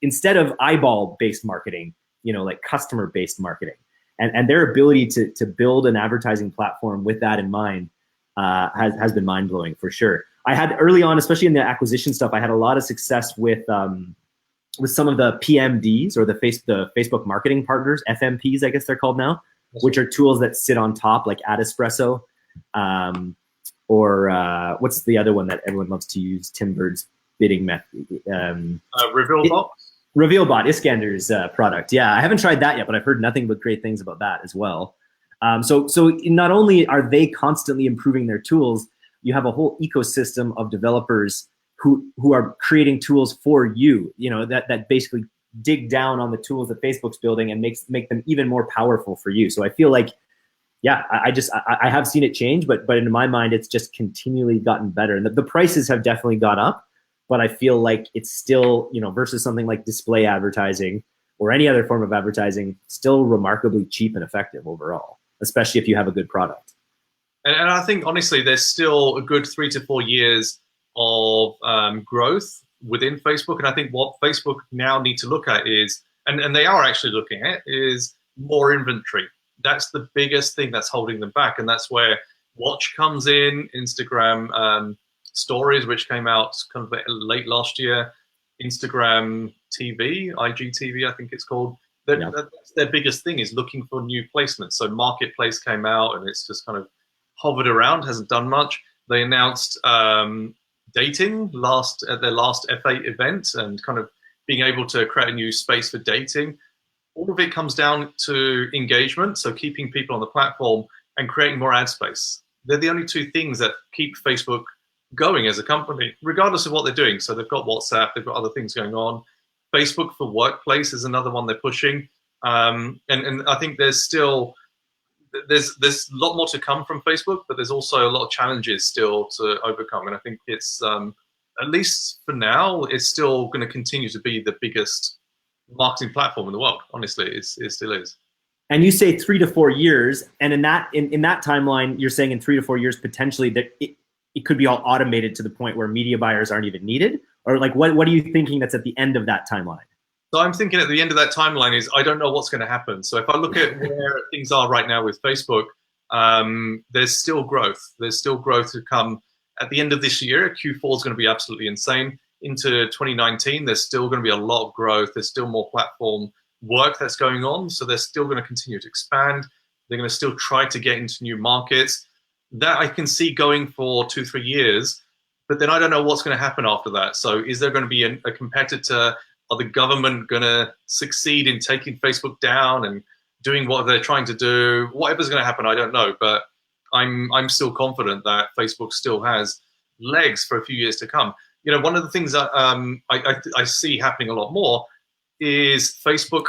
instead of eyeball-based marketing, you know, like customer-based marketing, and their ability to build an advertising platform with that in mind has been mind-blowing for sure. I had early on, especially in the acquisition stuff, I had a lot of success with some of the PMDs, or the Facebook marketing partners, FMPs, I guess they're called now, which are tools that sit on top, like Adespresso, or what's the other one that everyone loves to use? Tim Bird's bidding method. RevealBot? RevealBot, Iskander's product. Yeah, I haven't tried that yet, but I've heard nothing but great things about that as well. So not only are they constantly improving their tools, you have a whole ecosystem of developers who are creating tools for you, you know, that basically dig down on the tools that Facebook's building and make them even more powerful for you. So I feel like, yeah, I have seen it change, but in my mind, it's just continually gotten better. And the prices have definitely gone up, but I feel like it's still, you know, versus something like display advertising or any other form of advertising, still remarkably cheap and effective overall, especially if you have a good product. And I think, honestly, there's still a good 3 to 4 years of growth within Facebook. And I think what Facebook now need to look at is, and they are actually looking at, is more inventory. That's the biggest thing that's holding them back. And that's where Watch comes in, Instagram Stories, which came out kind of late last year, Instagram TV, IGTV, I think it's called. That's their biggest thing, is looking for new placements. So Marketplace came out and it's just kind of hovered around, hasn't done much. They announced dating at their last F8 event, and kind of being able to create a new space for dating. All of it comes down to engagement, so keeping people on the platform and creating more ad space. They're the only two things that keep Facebook going as a company, regardless of what they're doing. So they've got WhatsApp, they've got other things going on. Facebook for Workplace is another one they're pushing. And I think there's still, there's a lot more to come from Facebook, but there's also a lot of challenges still to overcome. And I think it's, at least for now, it's still going to continue to be the biggest marketing platform in the world. Honestly, it still is. And you say 3 to 4 years, and in that timeline, you're saying in 3 to 4 years potentially that it could be all automated to the point where media buyers aren't even needed, or like what are you thinking that's at the end of that timeline? So I'm thinking at the end of that timeline is, I don't know what's going to happen. So if I look at where things are right now with Facebook, there's still growth. There's still growth to come at the end of this year. Q4 is going to be absolutely insane. Into 2019, there's still going to be a lot of growth. There's still more platform work that's going on. So they're still going to continue to expand. They're going to still try to get into new markets. That I can see going for 2-3 years, but then I don't know what's going to happen after that. So is there going to be a competitor? Are the government going to succeed in taking Facebook down and doing what they're trying to do? Whatever's going to happen, I don't know. But I'm still confident that Facebook still has legs for a few years to come. You know, one of the things that I see happening a lot more is Facebook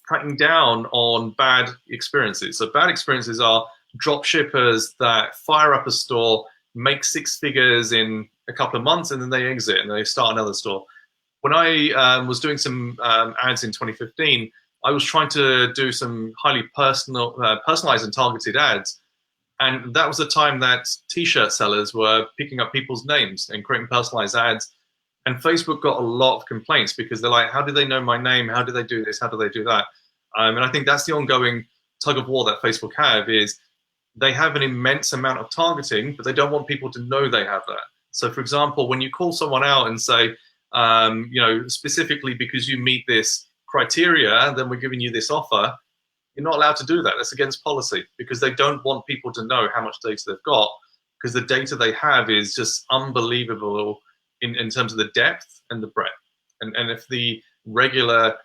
cutting down on bad experiences. So bad experiences are drop shippers that fire up a store, make 6 figures in a couple of months, and then they exit and they start another store. When I was doing some ads in 2015, I was trying to do some highly personalized and targeted ads. And that was the time that t-shirt sellers were picking up people's names and creating personalized ads. And Facebook got a lot of complaints because they're like, how do they know my name? How do they do this? How do they do that? And I think that's the ongoing tug of war that Facebook have, is they have an immense amount of targeting, but they don't want people to know they have that. So for example, when you call someone out and say, specifically because you meet this criteria, then we're giving you this offer, you're not allowed to do that. That's against policy, because they don't want people to know how much data they've got, because the data they have is just unbelievable in terms of the depth and the breadth. And if the regular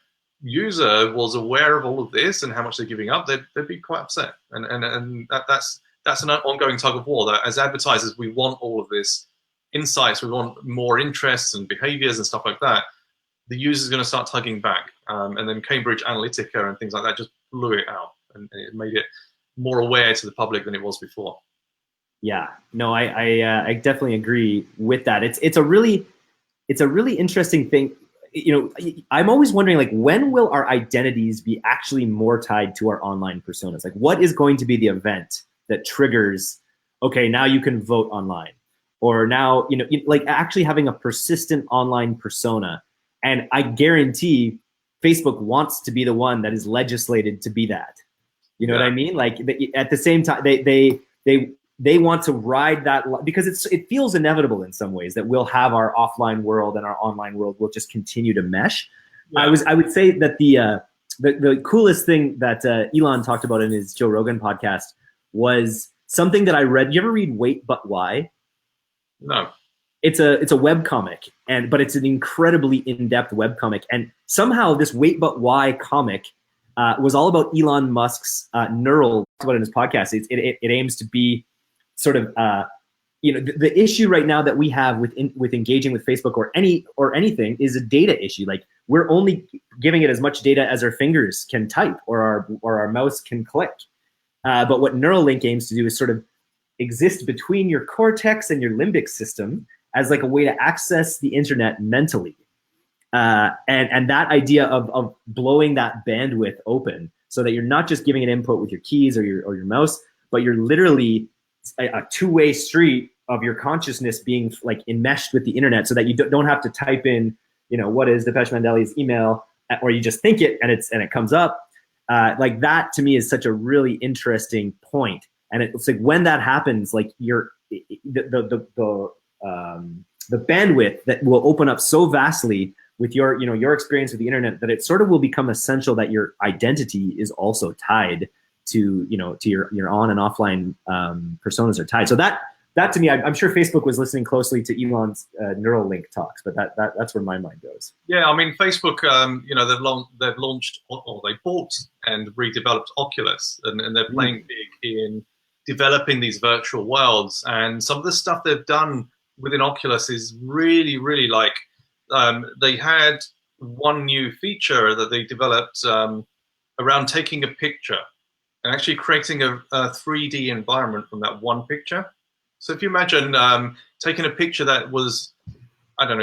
user was aware of all of this and how much they're giving up, they'd be quite upset. And that's an ongoing tug of war. That as advertisers, we want all of this insights, we want more interests and behaviors and stuff like that. The user's going to start tugging back. And then Cambridge Analytica and things like that just blew it out, and it made it more aware to the public than it was before. Yeah, no, I definitely agree with that. It's a really interesting thing. I'm always wondering, like, when will our identities be actually more tied to our online personas? Like, what is going to be the event that triggers, okay, now you can vote online, or now, like actually having a persistent online persona. And I guarantee Facebook wants to be the one that is legislated to be that. You know what I mean? Like, at the same time, they want to ride that, because it feels inevitable in some ways that we'll have our offline world and our online world will just continue to mesh. Yeah. I would say that the coolest thing that Elon talked about in his Joe Rogan podcast was something that I read. You ever read Wait But Why? No. It's a web comic, but it's an incredibly in-depth web comic. And somehow this Wait But Why comic was all about Elon Musk's neural. Talked about it in his podcast. It aims to be sort of the issue right now that we have with engaging with Facebook or anything is a data issue. Like, we're only giving it as much data as our fingers can type or our mouse can click. But what Neuralink aims to do is sort of exist between your cortex and your limbic system as like a way to access the internet mentally. And that idea of blowing that bandwidth open so that you're not just giving an input with your keys or your mouse, but you're literally a two-way street of your consciousness being like enmeshed with the internet, so that you don't have to type in, what is Depesh Mandeli's email, or you just think it and it comes up. Like, that to me is such a really interesting point. And it's like, when that happens, like, the bandwidth that will open up so vastly with your experience with the internet, that it sort of will become essential that your identity is also tied to your on and offline personas are tied. So that to me, I'm sure Facebook was listening closely to Elon's Neuralink talks, but that's where my mind goes. Yeah, I mean, Facebook, they've launched, or they bought and redeveloped Oculus, and they're playing big in developing these virtual worlds. And some of the stuff they've done within Oculus is really, really like, they had one new feature that they developed around taking a picture and actually creating a 3D environment from that one picture. So if you imagine taking a picture that was,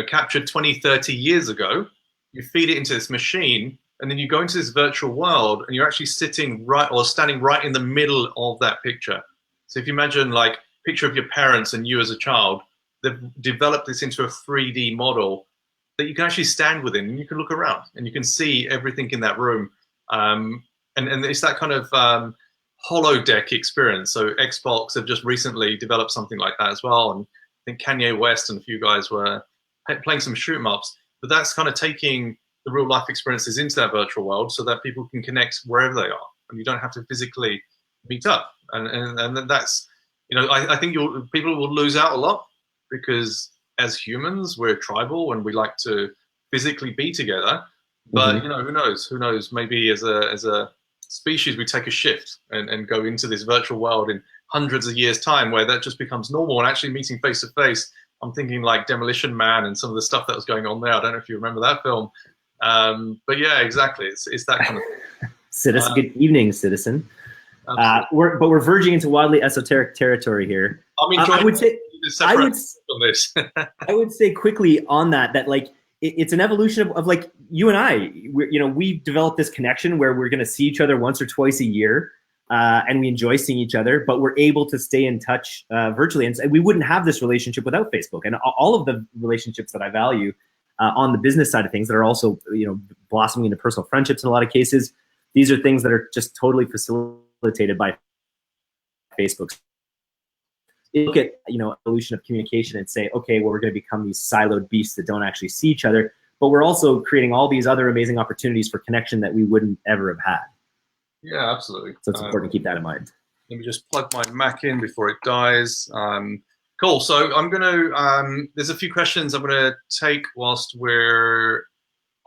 captured 20, 30 years ago, you feed it into this machine, and then you go into this virtual world, and you're actually sitting right or standing right in the middle of that picture. So if you imagine like a picture of your parents and you as a child, they've developed this into a 3D model that you can actually stand within, and you can look around and you can see everything in that room. And it's that kind of holodeck experience. So Xbox have just recently developed something like that as well. And I think Kanye West and a few guys were playing some shoot 'em ups. But that's kind of taking the real life experiences into that virtual world so that people can connect wherever they are, and you don't have to physically meet up. And that's, I think people will lose out a lot, because as humans, we're tribal and we like to physically be together. But who knows? Maybe as a species, we take a shift and go into this virtual world in hundreds of years' time, where that just becomes normal. And actually meeting face to face, I'm thinking like Demolition Man and some of the stuff that was going on there. I don't know if you remember that film, but yeah, exactly. It's that kind of thing. Citizen, good evening, citizen. We're verging into wildly esoteric territory here. I mean, I would say quickly on that like it's an evolution of like you and I. We developed this connection where we're going to see each other once or twice a year, and we enjoy seeing each other. But we're able to stay in touch virtually, and we wouldn't have this relationship without Facebook. And all of the relationships that I value on the business side of things that are also blossoming into personal friendships in a lot of cases. These are things that are just totally facilitated by Facebook. look at, you know, evolution of communication and say, okay, well, we're going to become these siloed beasts that don't actually see each other, but we're also creating all these other amazing opportunities for connection that we wouldn't ever have had. Yeah, absolutely. So it's important to keep that in mind. Let me just plug my Mac in before it dies. Cool. So I'm going to, there's a few questions I'm going to take whilst we're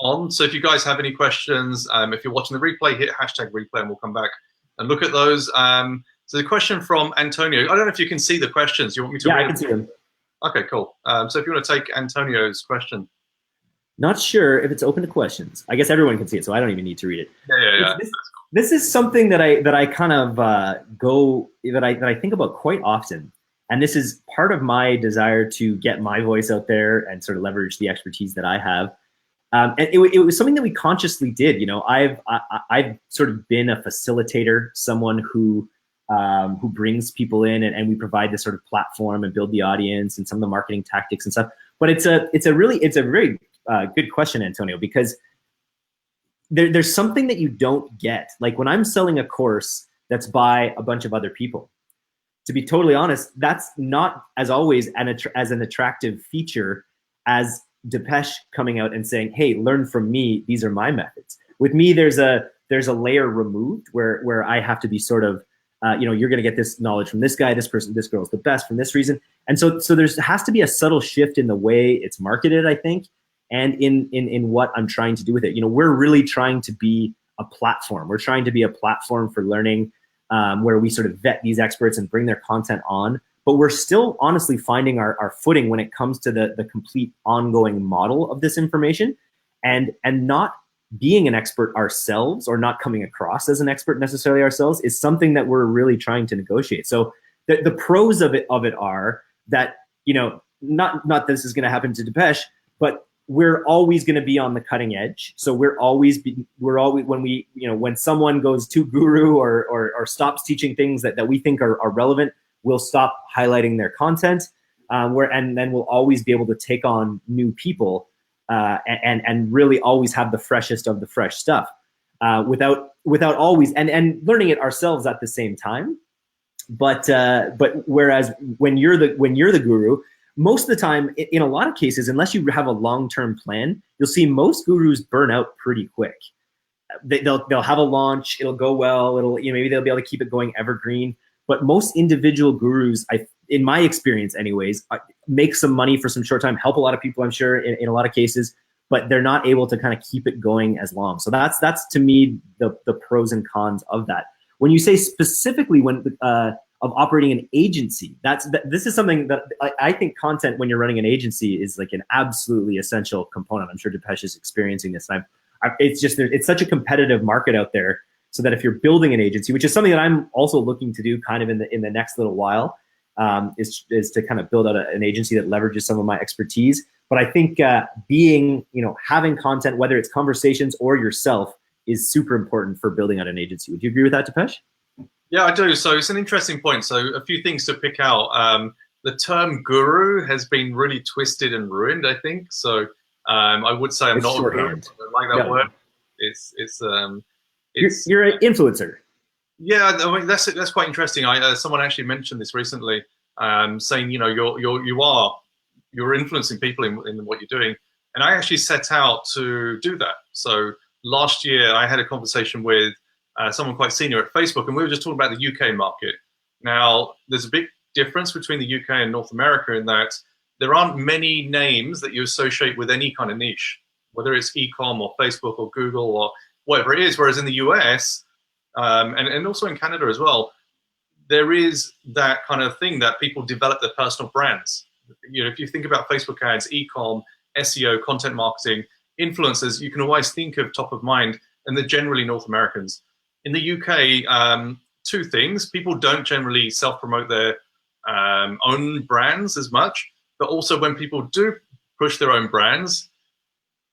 on. So if you guys have any questions, if you're watching the replay, hit hashtag replay and we'll come back and look at those. So the question from Antonio, I don't know if you can see the questions. You want me to read Yeah, I can see them. Okay, cool. So if you want to take Antonio's question. Not sure if it's open to questions. I guess everyone can see it, so I don't even need to read it. Yeah. This is something that I kind of that I think about quite often, and this is part of my desire to get my voice out there and sort of leverage the expertise that I have. And it was something that we consciously did. You know, I've sort of been a facilitator, someone who brings people in, and we provide this sort of platform and build the audience and some of the marketing tactics and stuff. But it's a very good question, Antonio, because there's something that you don't get. Like when I'm selling a course that's by a bunch of other people, to be totally honest, that's not as always as an attractive feature as Depesh coming out and saying, hey, learn from me, these are my methods. With me, there's a layer removed where I have to be sort of, you know, you're going to get this knowledge from this guy, this person, this girl's the best from this reason. And so there has to be a subtle shift in the way it's marketed, I think, and in what I'm trying to do with it. You know, we're really trying to be a platform. We're trying to be a platform for learning, where we sort of vet these experts and bring their content on. But we're still honestly finding our footing when it comes to the complete ongoing model of this information, and not being an expert ourselves, or not coming across as an expert necessarily ourselves, is something that we're really trying to negotiate. So the pros of it are that, you know, not this is going to happen to Depesh, but we're always going to be on the cutting edge. So we're always when someone goes too guru or stops teaching things that we think are relevant, we'll stop highlighting their content, and then we'll always be able to take on new people, and really always have the freshest of the fresh stuff, without always and learning it ourselves at the same time. But whereas when you're the guru, most of the time, in a lot of cases, unless you have a long-term plan, you'll see most gurus burn out pretty quick. They'll have a launch, it'll go well, maybe they'll be able to keep it going evergreen. But most individual gurus, in my experience anyways, make some money for some short time, help a lot of people, I'm sure, in a lot of cases, but they're not able to kind of keep it going as long. So that's to me the pros and cons of that. When you say specifically of operating an agency, this is something that I think content when you're running an agency is like an absolutely essential component. I'm sure Depesh is experiencing this. And it's such a competitive market out there, so that if you're building an agency, which is something that I'm also looking to do kind of in the next little while, is to kind of build out an agency that leverages some of my expertise. But I think having content, whether it's conversations or yourself, is super important for building out an agency. Would you agree with that, Depesh? Yeah, I do. So it's an interesting point. So a few things to pick out. The term guru has been really twisted and ruined, I think. So I would say I'm not a guru. I don't like that word. You're an influencer. Yeah, I mean, that's quite interesting. Someone actually mentioned this recently, saying, you know, you're influencing people in what you're doing. And I actually set out to do that. So last year I had a conversation with someone quite senior at Facebook, and we were just talking about the UK market. Now, there's a big difference between the UK and North America in that there aren't many names that you associate with any kind of niche, whether it's eCom or Facebook or Google or whatever it is. Whereas in the US, and also in Canada as well, there is that kind of thing that people develop their personal brands. You know, if you think about Facebook ads, eCom, SEO, content marketing, influencers, you can always think of top of mind, and they're generally North Americans. In the UK, two things: people don't generally self-promote their own brands as much, but also when people do push their own brands,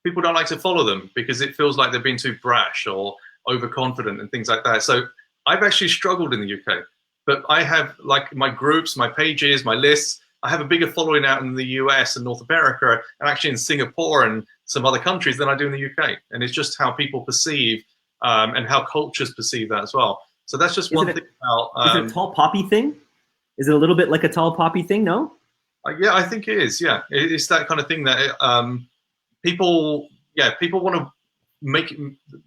people don't like to follow them because it feels like they're being too brash or overconfident and things like that. So I've actually struggled in the UK, but I have like my groups, my pages, my lists. I have a bigger following out in the US and North America, and actually in Singapore and some other countries than I do in the UK. And it's just how people perceive and how cultures perceive that as well. So that's just one thing about. Is it a tall poppy thing? Is it a little bit like a tall poppy thing? No? Yeah, I think it is. Yeah, it's that kind of thing that people, yeah, people want to make it,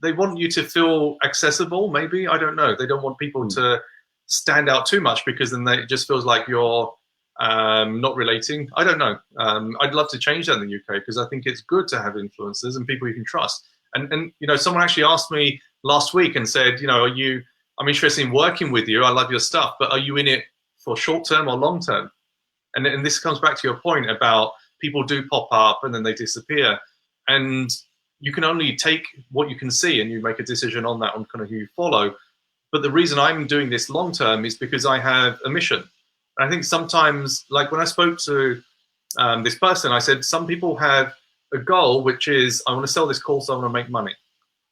they want you to feel accessible. Maybe, I don't know. They don't want people to stand out too much, because then it just feels like you're not relating. I don't know. I'd love to change that in the UK, because I think it's good to have influencers and people you can trust. And you know, someone actually asked me last week and said, you know, I'm interested in working with you. I love your stuff, but are you in it for short term or long term? And this comes back to your point about people do pop up and then they disappear. And you can only take what you can see, and you make a decision on that, on kind of who you follow. But the reason I'm doing this long term is because I have a mission. And I think sometimes, like when I spoke to this person, I said, some people have a goal, which is, I want to sell this course, I want to make money.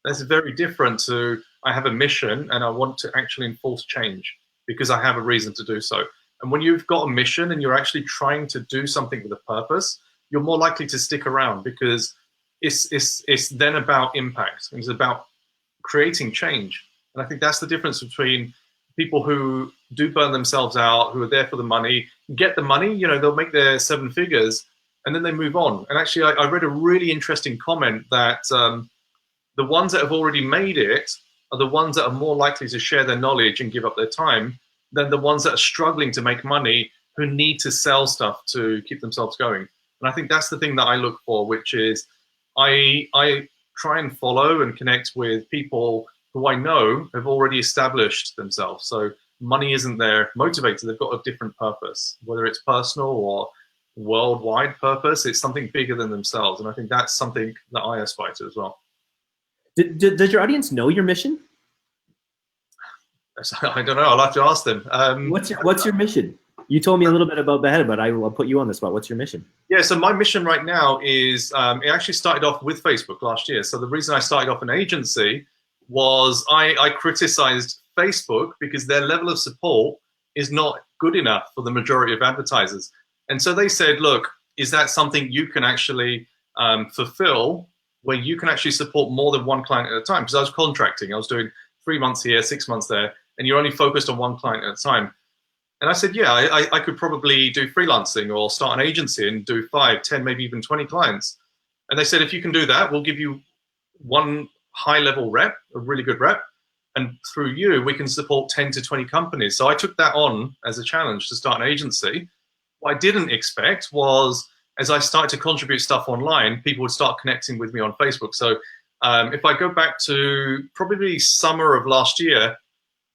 That's very different to, I have a mission and I want to actually enforce change because I have a reason to do so. And when you've got a mission and you're actually trying to do something with a purpose, you're more likely to stick around, because it's then about impact. It's about creating change. And I think that's the difference between people who do burn themselves out, who are there for the money, get the money, you know, they'll make their 7 figures and then they move on. And actually, I read a really interesting comment that the ones that have already made it are the ones that are more likely to share their knowledge and give up their time than the ones that are struggling to make money, who need to sell stuff to keep themselves going. And I think that's the thing that I look for, which is I try and follow and connect with people who I know have already established themselves. So money isn't their motivator. They've got a different purpose, whether it's personal or worldwide purpose. It's something bigger than themselves. And I think that's something that I aspire to as well. Does your audience know your mission? I don't know. I'll have to ask them. What's your mission? You told me a little bit about Beheaded, but I'll put you on the spot. What's your mission? Yeah, so my mission right now is, it actually started off with Facebook last year. So the reason I started off an agency was I criticized Facebook because their level of support is not good enough for the majority of advertisers. And so they said, look, is that something you can actually fulfill, where you can actually support more than one client at a time? Because I was contracting. I was doing 3 months here, 6 months there, and you're only focused on one client at a time. And I said, yeah, I could probably do freelancing or start an agency and do 5, 10, maybe even 20 clients. And they said, if you can do that, we'll give you one high-level rep, a really good rep, and through you, we can support 10 to 20 companies. So I took that on as a challenge to start an agency. What I didn't expect was, as I started to contribute stuff online, people would start connecting with me on Facebook. So if I go back to probably summer of last year,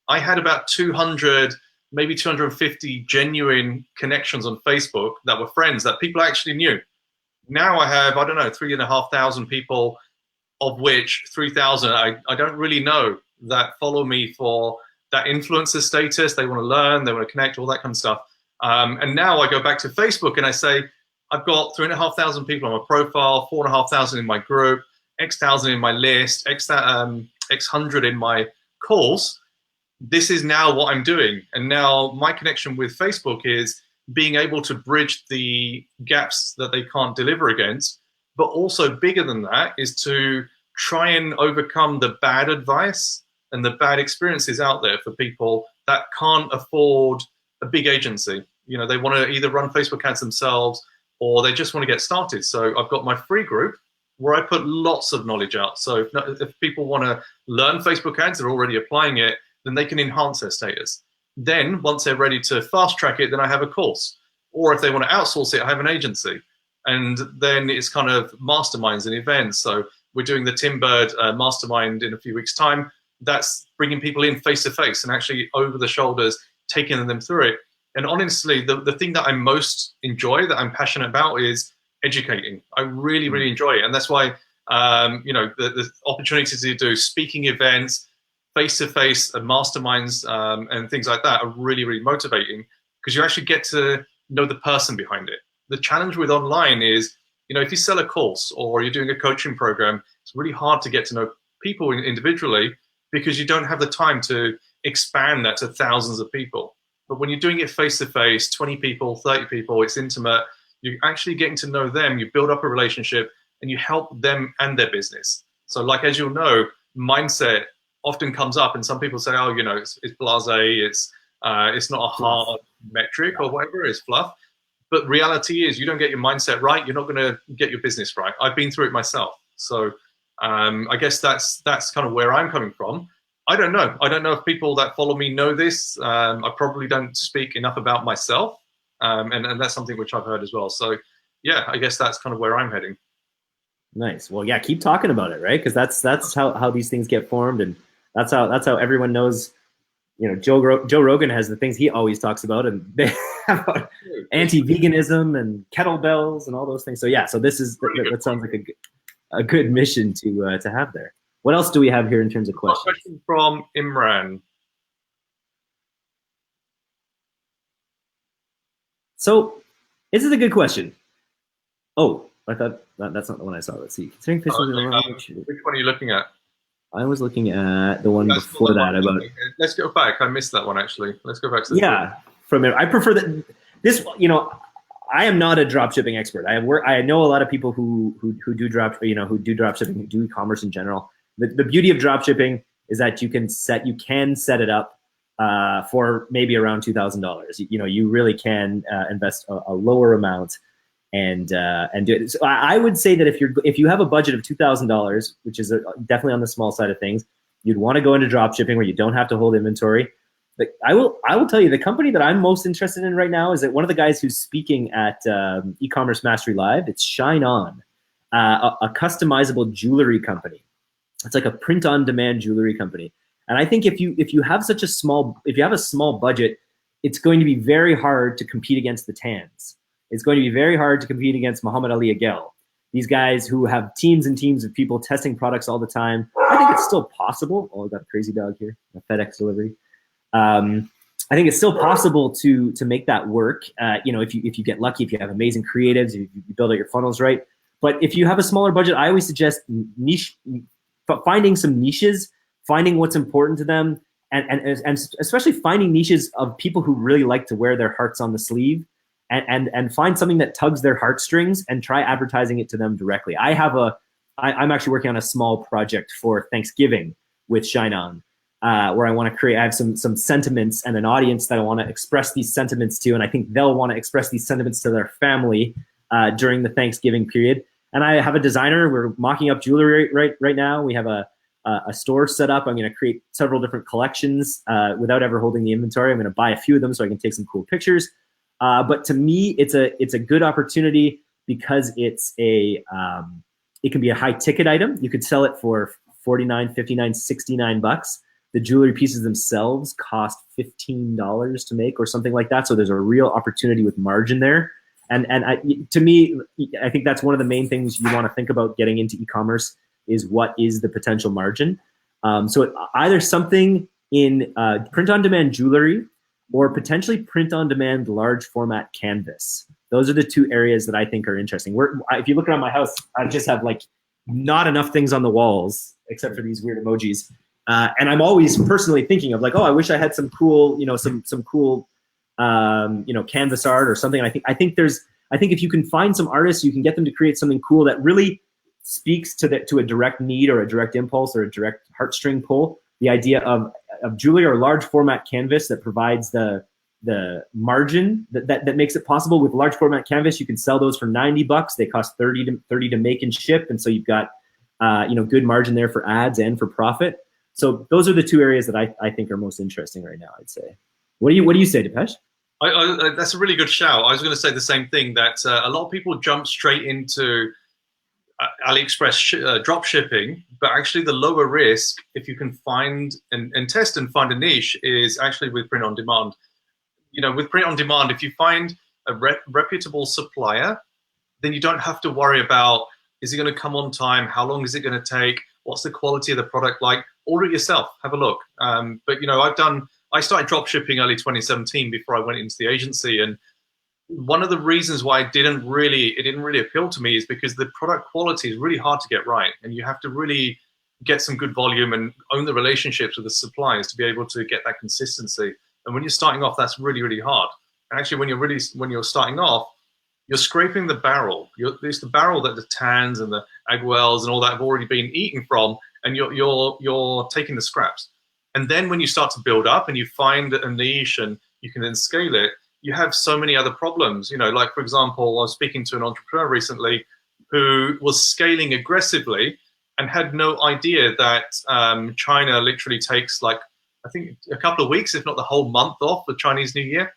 I had about 200, maybe 250 genuine connections on Facebook that were friends that people actually knew. Now I have, I don't know, 3,500 people, of which 3,000 I don't really know, that follow me for that influencer status. They want to learn, they want to connect, all that kind of stuff. And now I go back to Facebook and I say, I've got 3,500 people on my profile, 4,500 in my group, X thousand in my list, X hundred in my course. This is now what I'm doing. And now my connection with Facebook is being able to bridge the gaps that they can't deliver against. But also bigger than that is to try and overcome the bad advice and the bad experiences out there for people that can't afford a big agency. You know, they want to either run Facebook ads themselves or they just want to get started. So I've got my free group where I put lots of knowledge out. So if people want to learn Facebook ads, they're already applying it, then they can enhance their status. Then once they're ready to fast track it, then I have a course. Or if they want to outsource it, I have an agency. And then it's kind of masterminds and events. So we're doing the Tim Bird mastermind in a few weeks' time. That's bringing people in face-to-face and actually over the shoulders, taking them through it. And honestly, the thing that I most enjoy, that I'm passionate about, is educating. I really, really enjoy it. And that's why, you know, the opportunities to do speaking events, face-to-face masterminds and things like that are really, really motivating, because you actually get to know the person behind it. The challenge with online is, you know, if you sell a course or you're doing a coaching program, it's really hard to get to know people individually because you don't have the time to expand that to thousands of people. But when you're doing it face-to-face, 20 people, 30 people, it's intimate, you're actually getting to know them, you build up a relationship, and you help them and their business. So like, as you'll know, mindset often comes up, and some people say, oh, you know, it's blasé, it's It's not a hard metric or whatever, it's fluff. But reality is you don't get your mindset right, you're not going to get your business right. I've been through it myself. So I guess that's kind of where I'm coming from. I don't know. I don't know if people that follow me know this. I probably don't speak enough about myself. And that's something which I've heard as well. So yeah, I guess that's kind of where I'm heading. Nice. Well, yeah, keep talking about it, right? Because that's how these things get formed, and that's how everyone knows. You know, Joe Rogan has the things he always talks about, and they about anti-veganism and kettlebells and all those things. So yeah, so that sounds like a good mission to have there. What else do we have here in terms of questions? Question from Imran. So this is a good question. Oh, I thought that's not the one I saw. Let's see. Considering which one are you looking at? I was looking at the one before that. About. Let's go back. I missed that one actually. Let's go back to the from it. I prefer that this. You know, I am not a dropshipping expert. I know a lot of people who do dropshipping, who do e-commerce in general. The beauty of dropshipping is that you can set it up for maybe around $2,000. You know, you really can invest a lower amount and do it. So I would say that if you have a budget of $2,000, which is definitely on the small side of things, you'd want to go into dropshipping where you don't have to hold inventory. But I will tell you, the company that I'm most interested in right now is that one of the guys who's speaking at Ecommerce Mastery Live. It's Shine On, a customizable jewelry company. It's like a print-on-demand jewelry company. And I think if you have a small budget, it's going to be very hard to compete against the Tans. It's going to be very hard to compete against Muhammad Ali Agel. These guys who have teams and teams of people testing products all the time. I think it's still possible. Oh, I got a crazy dog here, a FedEx delivery. I think it's still possible to make that work. If you get lucky, if you have amazing creatives, if you build out your funnels right. But if you have a smaller budget, I always suggest finding some niches, finding what's important to them, and especially finding niches of people who really like to wear their hearts on the sleeve, and find something that tugs their heartstrings and try advertising it to them directly. I'm actually working on a small project for Thanksgiving with Shine On, where I want to create. I have some sentiments and an audience that I want to express these sentiments to, and I think they'll want to express these sentiments to their family during the Thanksgiving period. And I have a designer. We're mocking up jewelry right now. We have a store set up. I'm going to create several different collections without ever holding the inventory. I'm going to buy a few of them so I can take some cool pictures. But to me, it's a good opportunity because it can be a high ticket item. You could sell it for $49, $59, $69. The jewelry pieces themselves cost $15 to make or something like that. So there's a real opportunity with margin there. And to me, I think that's one of the main things you want to think about getting into e-commerce is what is the potential margin. So either something in print-on-demand jewelry or potentially print-on-demand large format canvas. Those are the two areas that I think are interesting. If you look around my house, I just have like not enough things on the walls except for these weird emojis. And I'm always personally thinking of like, oh, I wish I had some cool, some cool, canvas art or something. I think if you can find some artists, you can get them to create something cool that really speaks to a direct need or a direct impulse or a direct heartstring pull. The idea of jewelry or large format canvas that provides the margin that makes it possible. With large format canvas, you can sell those for $90. They cost $30 to make and ship, and so you've got good margin there for ads and for profit. So those are the two areas that I think are most interesting right now, I'd say. What do you say, Depesh? That's a really good shout. I was going to say the same thing, that a lot of people jump straight into AliExpress drop shipping, but actually the lower risk, if you can find and test and find a niche, is actually with print on demand. With print on demand, if you find a reputable supplier, then you don't have to worry about, is it going to come on time? How long is it going to take? What's the quality of the product like? Order it yourself, have a look. But I started drop shipping early 2017 before I went into the agency, and one of the reasons why it didn't really appeal to me is because the product quality is really hard to get right, and you have to really get some good volume and own the relationships with the suppliers to be able to get that consistency. And when you're starting off, that's really, really hard. And actually, when you're starting off, you're scraping the barrel. It's the barrel that the Tans and the Agwells and all that have already been eaten from, and you're taking the scraps. And then when you start to build up and you find a niche and you can then scale it, you have so many other problems. You know, like for example, I was speaking to an entrepreneur recently who was scaling aggressively and had no idea that China literally takes like, I think a couple of weeks, if not the whole month off the Chinese New Year.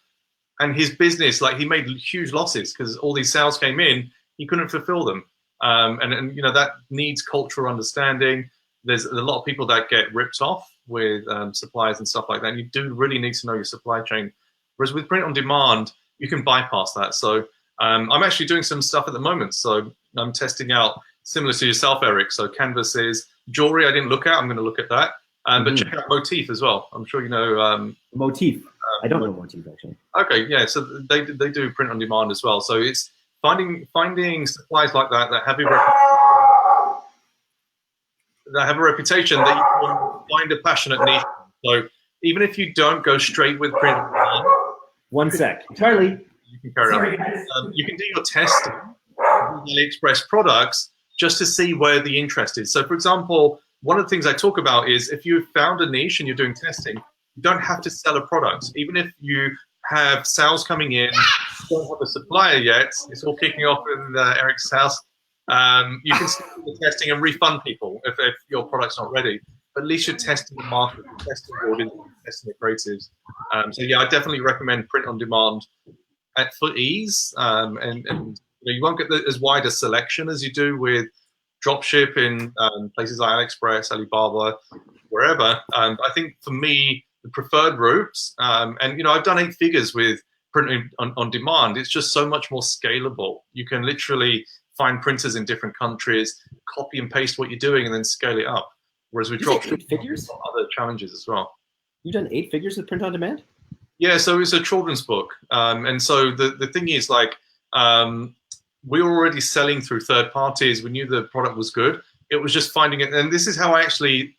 And his business, like he made huge losses because all these sales came in, he couldn't fulfill them. And you know, that needs cultural understanding. There's a lot of people that get ripped off with suppliers and stuff like that. And you do really need to know your supply chain. Whereas with print on demand, you can bypass that. So I'm actually doing some stuff at the moment. So I'm testing out similar to yourself, Eric. So canvases, jewelry I didn't look at. I'm going to look at that. But check out Motif as well. I'm sure you know. Motif. I don't know Motif actually. Okay, yeah. So they do print on demand as well. So it's finding supplies like that have a reputation that you can find a passionate niche. So even if you don't go straight with print on demand, one sec, Charlie. You can carry on. You can do your testing with AliExpress products just to see where the interest is. So, for example, one of the things I talk about is if you found a niche and you're doing testing, you don't have to sell a product. Even if you have sales coming in, you don't have a supplier yet, it's all kicking off in Eric's house. You can start the testing and refund people if your product's not ready. But at least you're testing the market, you're testing the audience, you're testing the creatives. So yeah, I definitely recommend print on demand for ease, and you know, you won't get as wide a selection as you do with dropship in places like AliExpress, Alibaba, wherever. I think for me, the preferred routes, and you know, I've done 8 figures with printing on demand. It's just so much more scalable. You can literally find printers in different countries, copy and paste what you're doing, and then scale it up. Whereas with dropship, 8 figures, other challenges as well. You've done 8 figures with print on demand? Yeah, so it's a children's book, and so the thing is, like, we were already selling through third parties. We knew the product was good. It was just finding it, and this is how I actually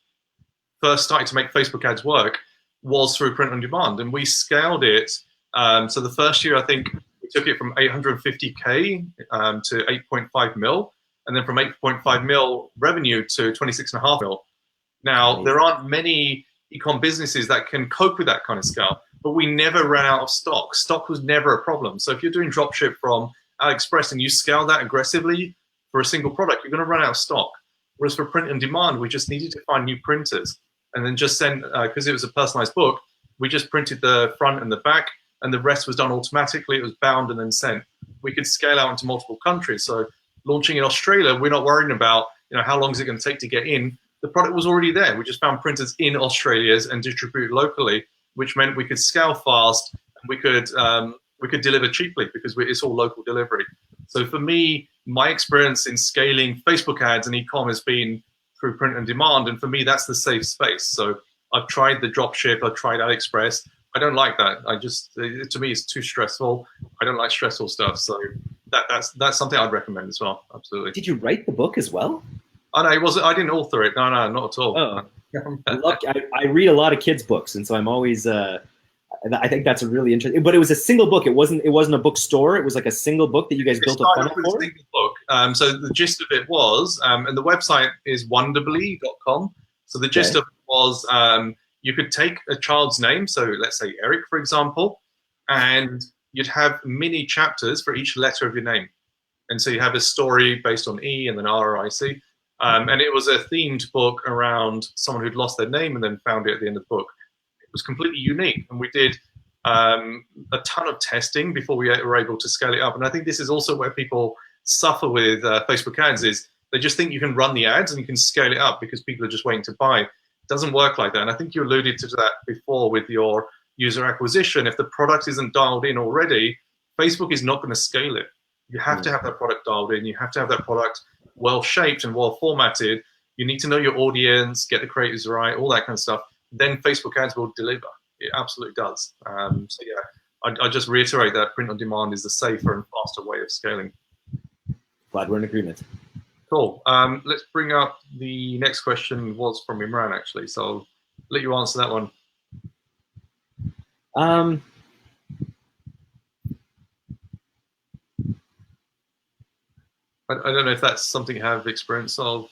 first started to make Facebook ads work, was through print on demand, and we scaled it. So the first year, I think we took it from 850K to 8.5 mil, and then from 8.5 mil revenue to 26.5 mil. Now, there aren't many ecom businesses that can cope with that kind of scale, but we never ran out of stock. Stock was never a problem. So if you're doing dropship from AliExpress and you scale that aggressively for a single product, you're going to run out of stock. Whereas for print on demand, we just needed to find new printers and then just send, because it was a personalized book, we just printed the front and the back, and the rest was done automatically. It was bound and then sent. We could scale out into multiple countries. So launching in Australia, we're not worrying about, you know, how long is it going to take to get in. The product was already there. We just found printers in Australia and distributed locally, which meant we could scale fast and we could deliver cheaply because it's all local delivery. So for me, my experience in scaling Facebook ads and ecom has been through print and demand, and for me, that's the safe space. So I've tried the dropship, I've tried AliExpress. I don't like that. To me, it's too stressful. I don't like stressful stuff. So that's something I'd recommend as well. Absolutely. Did you write the book as well? Oh, no, I didn't author it. No, not at all. Oh. Look, I read a lot of kids' books, and so I'm always. I think that's a really interesting. But it was a single book. It wasn't a bookstore. It was like a single book that you guys built a funnel for. Single book. So the gist of it was, and the website is wonderbly.com. So the gist of it was, you could take a child's name. So let's say Eric, for example, and you'd have mini chapters for each letter of your name. And so you have a story based on E and then R or IC. And it was a themed book around someone who'd lost their name and then found it at the end of the book. It was completely unique. And we did a ton of testing before we were able to scale it up. And I think this is also where people suffer with Facebook ads, is they just think you can run the ads and you can scale it up because people are just waiting to buy. It doesn't work like that. And I think you alluded to that before with your user acquisition. If the product isn't dialed in already, Facebook is not going to scale it. You have to have that product dialed in. You have to have that product well shaped and well formatted. You need to know your audience, get the creatives right, all that kind of stuff. Then Facebook ads will deliver. It absolutely does. So yeah, I just reiterate that print on demand is the safer and faster way of scaling. Glad we're in agreement. Cool. Let's bring up the next question. Was from Imran actually, so I'll let you answer that one. I don't know if that's something you have experience of.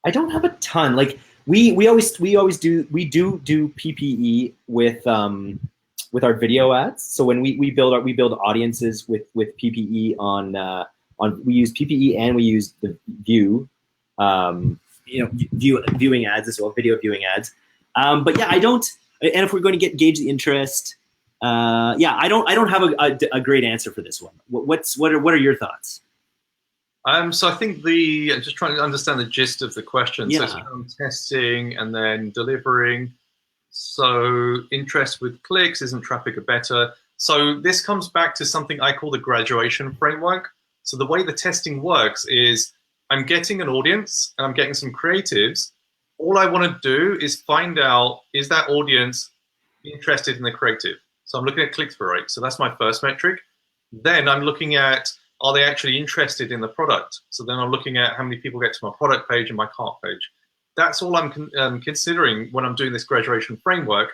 I don't have a ton. Like We do PPE with our video ads. So when we build audiences with PPE on we use PPE and we use the viewing ads as well, video viewing ads. But yeah, I don't. And if we're going to gauge the interest, I don't have a great answer for this one. What are your thoughts? So I think I'm just trying to understand the gist of the question. Yeah. So it's testing and then delivering. So interest with clicks, isn't traffic a better? So this comes back to something I call the graduation framework. So the way the testing works is I'm getting an audience and I'm getting some creatives. All I want to do is find out, is that audience interested in the creative? So I'm looking at click-through rate. So that's my first metric. Then I'm looking at, are they actually interested in the product? So then I'm looking at how many people get to my product page and my cart page. That's all I'm considering when I'm doing this graduation framework.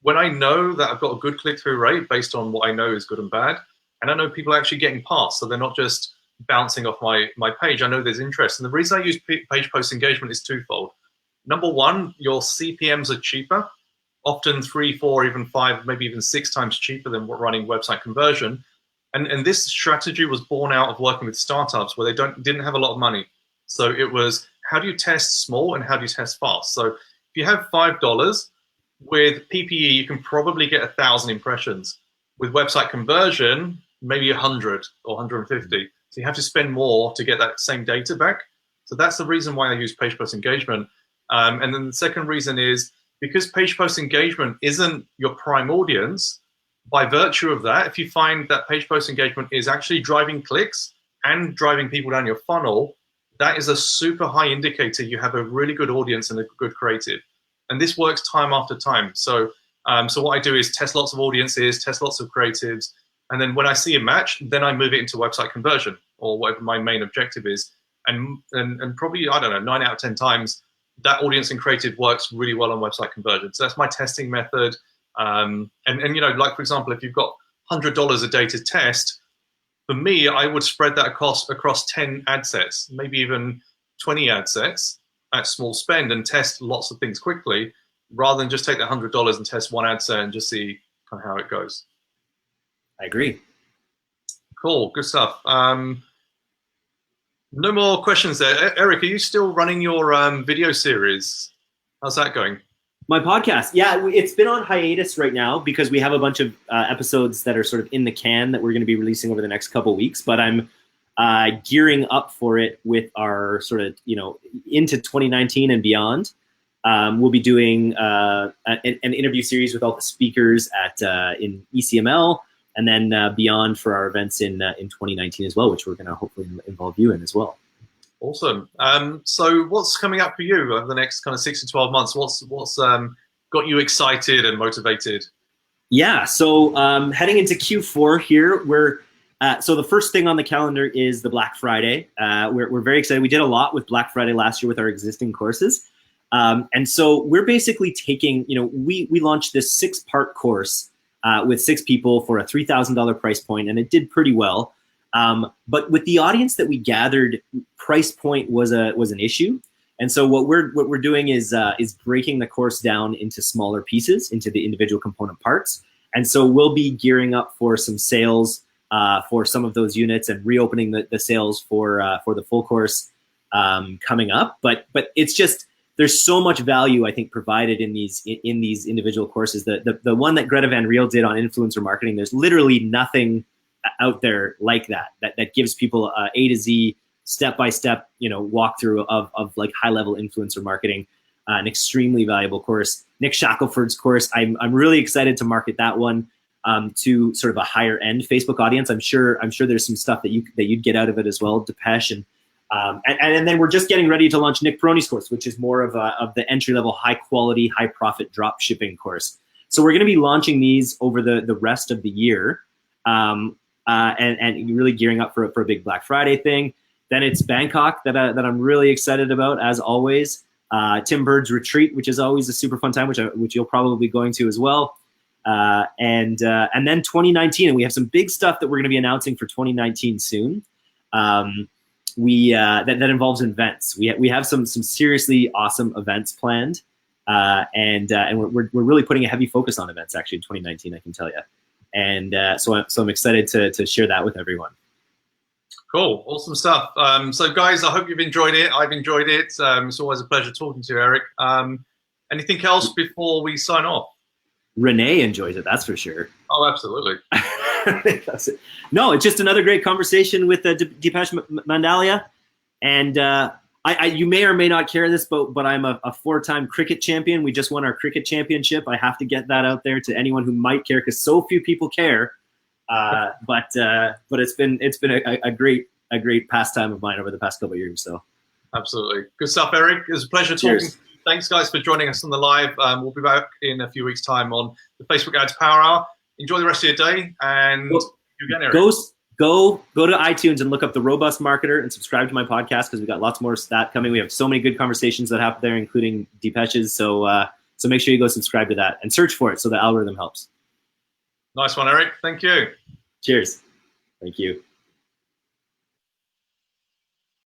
When I know that I've got a good click-through rate based on what I know is good and bad, and I know people are actually getting past, so they're not just bouncing off my page, I know there's interest. And the reason I use page post engagement is twofold. Number one, your CPMs are cheaper, often 3, 4, even 5, maybe even 6 times cheaper than running website conversion. And this strategy was born out of working with startups where they didn't have a lot of money. So it was, how do you test small and how do you test fast? So if you have $5 with PPE, you can probably get 1,000 impressions. With website conversion, maybe 100 or 150. So you have to spend more to get that same data back. So that's the reason why I use page post engagement. And then the second reason is because page post engagement isn't your prime audience. By virtue of that, if you find that page post engagement is actually driving clicks and driving people down your funnel, that is a super high indicator you have a really good audience and a good creative. And this works time after time. So what I do is test lots of audiences, test lots of creatives, and then when I see a match, then I move it into website conversion or whatever my main objective is. And probably, I don't know, 9 out of 10 times, that audience and creative works really well on website conversion. So that's my testing method. And like for example, if you've got $100 a day to test, for me, I would spread that across 10 ad sets, maybe even 20 ad sets at small spend and test lots of things quickly, rather than just take that $100 and test one ad set and just see kind of how it goes. I agree. Cool, good stuff. No more questions there. Eric, are you still running your video series? How's that going? My podcast, yeah, it's been on hiatus right now because we have a bunch of episodes that are sort of in the can that we're going to be releasing over the next couple of weeks. But I'm gearing up for it with our sort of, into 2019 and beyond. We'll be doing an interview series with all the speakers in ECML, and then beyond for our events in 2019 as well, which we're going to hopefully involve you in as well. Awesome. So what's coming up for you over the next kind of 6 to 12 months? What's got you excited and motivated? Yeah, so heading into Q4 here, so the first thing on the calendar is the Black Friday. We're very excited. We did a lot with Black Friday last year with our existing courses. And so we're basically taking, we launched this 6-part course with 6 people for a $3,000 price point, and it did pretty well. But with the audience that we gathered, price point was an issue. And so what we're doing is breaking the course down into smaller pieces, into the individual component parts. And so we'll be gearing up for some sales for some of those units and reopening the sales for the full course coming up. But it's just, there's so much value, I think, provided in these individual courses. The one that Greta Van Riel did on influencer marketing, there's literally nothing out there like that gives people A to Z, step-by-step, walkthrough of like high-level influencer marketing. An extremely valuable course. Nick Shackelford's course, I'm really excited to market that one to sort of a higher-end Facebook audience. I'm sure there's some stuff that you'd get out of it as well, Depesh, and then we're just getting ready to launch Nick Peroni's course, which is more of the entry-level, high-quality, high-profit drop shipping course. So we're going to be launching these over the rest of the year. And really gearing up for a big Black Friday thing. Then it's Bangkok that I'm really excited about, as always. Tim Bird's retreat, which is always a super fun time, which you'll probably be going to as well. And then 2019, and we have some big stuff that we're going to be announcing for 2019 soon. that involves events. We have some seriously awesome events planned, and we're really putting a heavy focus on events actually in 2019. I can tell you, and so I'm excited to share that with everyone. Cool, awesome stuff. So guys, I hope you've enjoyed it. I've enjoyed it. It's always a pleasure talking to you, Eric. Anything else before we sign off? Renee enjoys it, that's for sure. Oh, absolutely. That's it. No, it's just another great conversation with Depesh Mandalia. And you may or may not care this, but I'm a 4-time cricket champion. We just won our cricket championship. I have to get that out there to anyone who might care, because so few people care. But it's been a great pastime of mine over the past couple of years. So absolutely good stuff, Eric. It was a pleasure talking. Thanks, guys, for joining us on the live. We'll be back in a few weeks' time on the Facebook Ads Power Hour. Enjoy the rest of your day, and again, Eric. Go to iTunes and look up The Robust Marketer and subscribe to my podcast, because we've got lots more of that coming. We have so many good conversations that happen there, including Depesh's. So make sure you go subscribe to that and search for it so the algorithm helps. Nice one, Eric. Thank you. Cheers. Thank you.